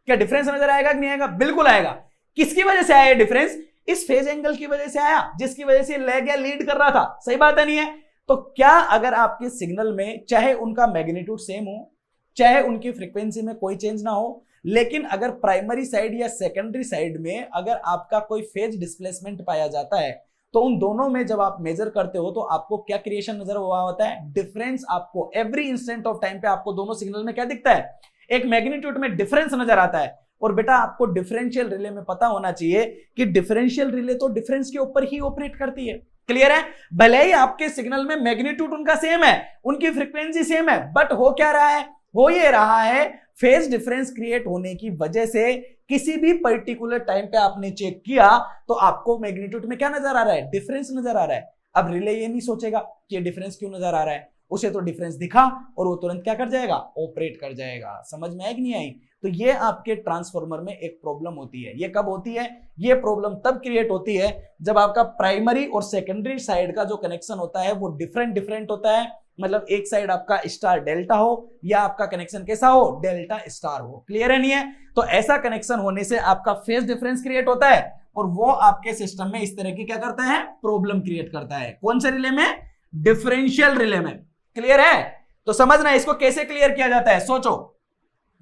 क्या डिफरेंस नजर आएगा कि नहीं आएगा? बिल्कुल आएगा। किसकी वजह से आया डिफरेंस? इस फेज एंगल की वजह से आया, जिसकी वजह से लैग या लीड कर रहा था, सही बात है नहीं है? तो क्या अगर आपके सिग्नल में चाहे उनका मैग्नीट्यूड सेम हो, चाहे उनकी फ्रीक्वेंसी में कोई चेंज ना हो, लेकिन अगर प्राइमरी साइड या सेकेंडरी साइड में अगर आपका कोई फेज डिस्प्लेसमेंट पाया जाता है तो उन दोनों में जब आप मेजर करते हो तो आपको क्या क्रिएशन नजर हुआ होता है? डिफरेंस। आपको एवरी इंस्टेंट ऑफ टाइम पे आपको दोनों सिग्नल में क्या दिखता है? एक मैग्नीट्यूड में डिफरेंस नजर आता है। और बेटा आपको डिफरेंशियल रिले में पता होना चाहिए कि डिफरेंशियल रिले तो डिफरेंस के ऊपर ही ऑपरेट करती है, क्लियर है। भले ही आपके सिग्नल में मैग्नीट्यूड उनका सेम है, उनकी फ्रीक्वेंसी सेम है, बट हो क्या रहा है? हो ये रहा है फेज डिफरेंस क्रिएट होने की वजह से किसी भी पर्टिकुलर टाइम पे आपने चेक किया तो आपको मैग्नीट्यूड में क्या नजर आ रहा है? डिफरेंस नजर आ रहा है। अब रिले ये नहीं सोचेगा कि ये डिफरेंस क्यों नजर आ रहा है, उसे तो डिफरेंस दिखा और वो तुरंत क्या कर जाएगा? ऑपरेट कर जाएगा। समझ में आई कि नहीं आई? तो ये आपके ट्रांसफार्मर में एक प्रॉब्लम होती है। ये कब होती है? ये प्रॉब्लम तब क्रिएट होती है जब आपका प्राइमरी और सेकेंडरी साइड का जो कनेक्शन होता है वो डिफरेंट होता है। मतलब एक साइड आपका स्टार डेल्टा हो या आपका कनेक्शन कैसा हो? डेल्टा स्टार हो, क्लियर है नहीं है? तो ऐसा कनेक्शन होने से आपका फेज डिफरेंस क्रिएट होता है और वो आपके सिस्टम में इस तरह की क्या करता है? प्रॉब्लम क्रिएट करता है। कौन से रिले में? डिफरेंशियल रिले में, क्लियर है? तो समझना इसको कैसे क्लियर किया जाता है। सोचो,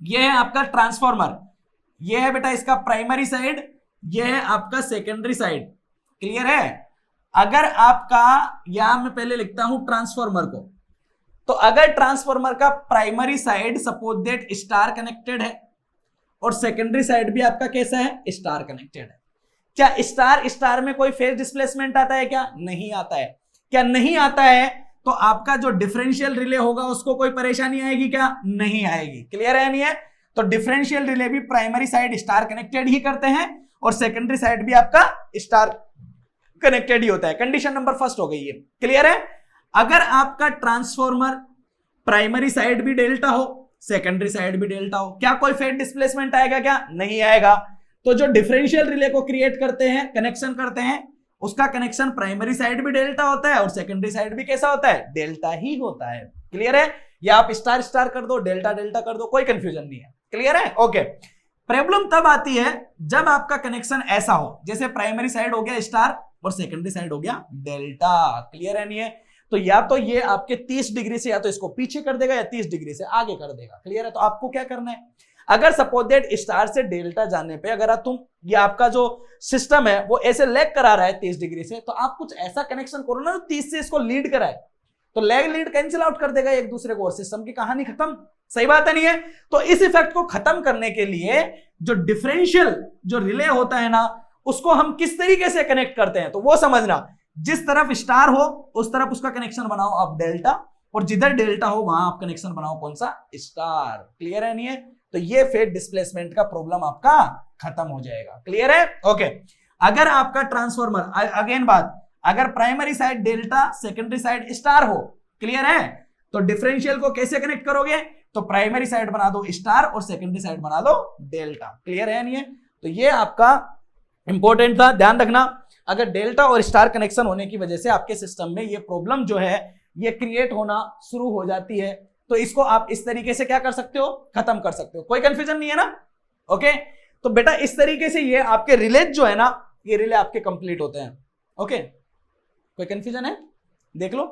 ये है आपका ट्रांसफार्मर, ये है बेटा इसका प्राइमरी साइड, ये है आपका सेकेंडरी साइड, क्लियर है। अगर आपका, यहां मैं पहले लिखता हूं ट्रांसफार्मर को, तो अगर ट्रांसफार्मर का primary side suppose that star connected है और सेकेंडरी साइड भी आपका कैसा है? स्टार कनेक्टेड है, क्या स्टार स्टार में कोई फेज डिस्प्लेसमेंट आता है क्या? नहीं आता है। क्या नहीं आता है तो आपका जो डिफरेंशियल रिले होगा उसको कोई परेशानी आएगी क्या? नहीं आएगी, क्लियर है नहीं है? तो डिफरेंशियल रिले भी प्राइमरी साइड स्टार कनेक्टेड ही करते हैं और सेकेंडरी साइड भी आपका स्टार कनेक्टेड ही होता है। कंडीशन नंबर फर्स्ट हो गई है, क्लियर है। अगर आपका ट्रांसफार्मर प्राइमरी साइड भी डेल्टा हो, सेकेंडरी साइड भी डेल्टा हो, क्या कोई फेज डिस्प्लेसमेंट आएगा क्या? नहीं आएगा। तो जो डिफरेंशियल रिले को क्रिएट करते हैं, कनेक्शन करते हैं, उसका कनेक्शन प्राइमरी साइड भी डेल्टा होता है और सेकेंडरी साइड भी कैसा होता है? डेल्टा ही होता है, क्लियर है। या आप स्टार स्टार कर दो, डेल्टा डेल्टा कर दो, कोई कंफ्यूजन नहीं है, क्लियर है, ओके। प्रॉब्लम तब आती है जब आपका कनेक्शन ऐसा हो, जैसे प्राइमरी साइड हो गया स्टार और सेकेंडरी साइड हो गया डेल्टा, क्लियर है नहीं है? तो या तो ये आपके 30 डिग्री से या तो इसको पीछे कर देगा या 30 डिग्री से आगे कर देगा। क्लियर है? तो आपको क्या करना है, अगर सपोज दैट स्टार से डेल्टा जाने पे अगर ये आपका जो सिस्टम है वो ऐसे लैग करा रहा है 30 डिग्री से, तो आप कुछ ऐसा कनेक्शन करो ना जो 30 से इसको लीड कराए, तो लैग लीड कैंसिल आउट कर देगा एक दूसरे को और सिस्टम की कहानी खत्म। सही बात है नहीं है? तो इस इफेक्ट को खत्म करने के लिए जो डिफरेंशियल जो रिले होता है ना, उसको हम किस तरीके से कनेक्ट करते हैं, तो वो समझना। जिस तरफ स्टार हो उस तरफ उसका कनेक्शन बनाओ आप डेल्टा, और जिधर डेल्टा हो वहां आप कनेक्शन बनाओ कौन सा, स्टार। क्लियर है नहीं है? तो ये फेज डिस्प्लेसमेंट का प्रॉब्लम आपका खत्म हो जाएगा। क्लियर है? ओके। अगर आपका ट्रांसफॉर्मर, अगेन बात, अगर primary side delta secondary side star हो, क्लियर है, तो डिफरेंशियल को कैसे कनेक्ट करोगे, तो प्राइमरी साइड बना दो स्टार और सेकेंडरी साइड बना दो डेल्टा। क्लियर है नहीं है? तो ये आपका इंपॉर्टेंट था, ध्यान रखना। अगर डेल्टा और स्टार कनेक्शन होने की वजह से आपके सिस्टम में ये प्रॉब्लम जो है ये क्रिएट होना शुरू हो जाती है, तो इसको आप इस तरीके से क्या कर सकते हो, खत्म कर सकते हो। कोई कंफ्यूजन नहीं है ना? ओके। तो बेटा इस तरीके से ये आपके रिले जो है ना, ये रिले आपके कंप्लीट होते हैं। ओके, कोई कंफ्यूजन है? देख लो।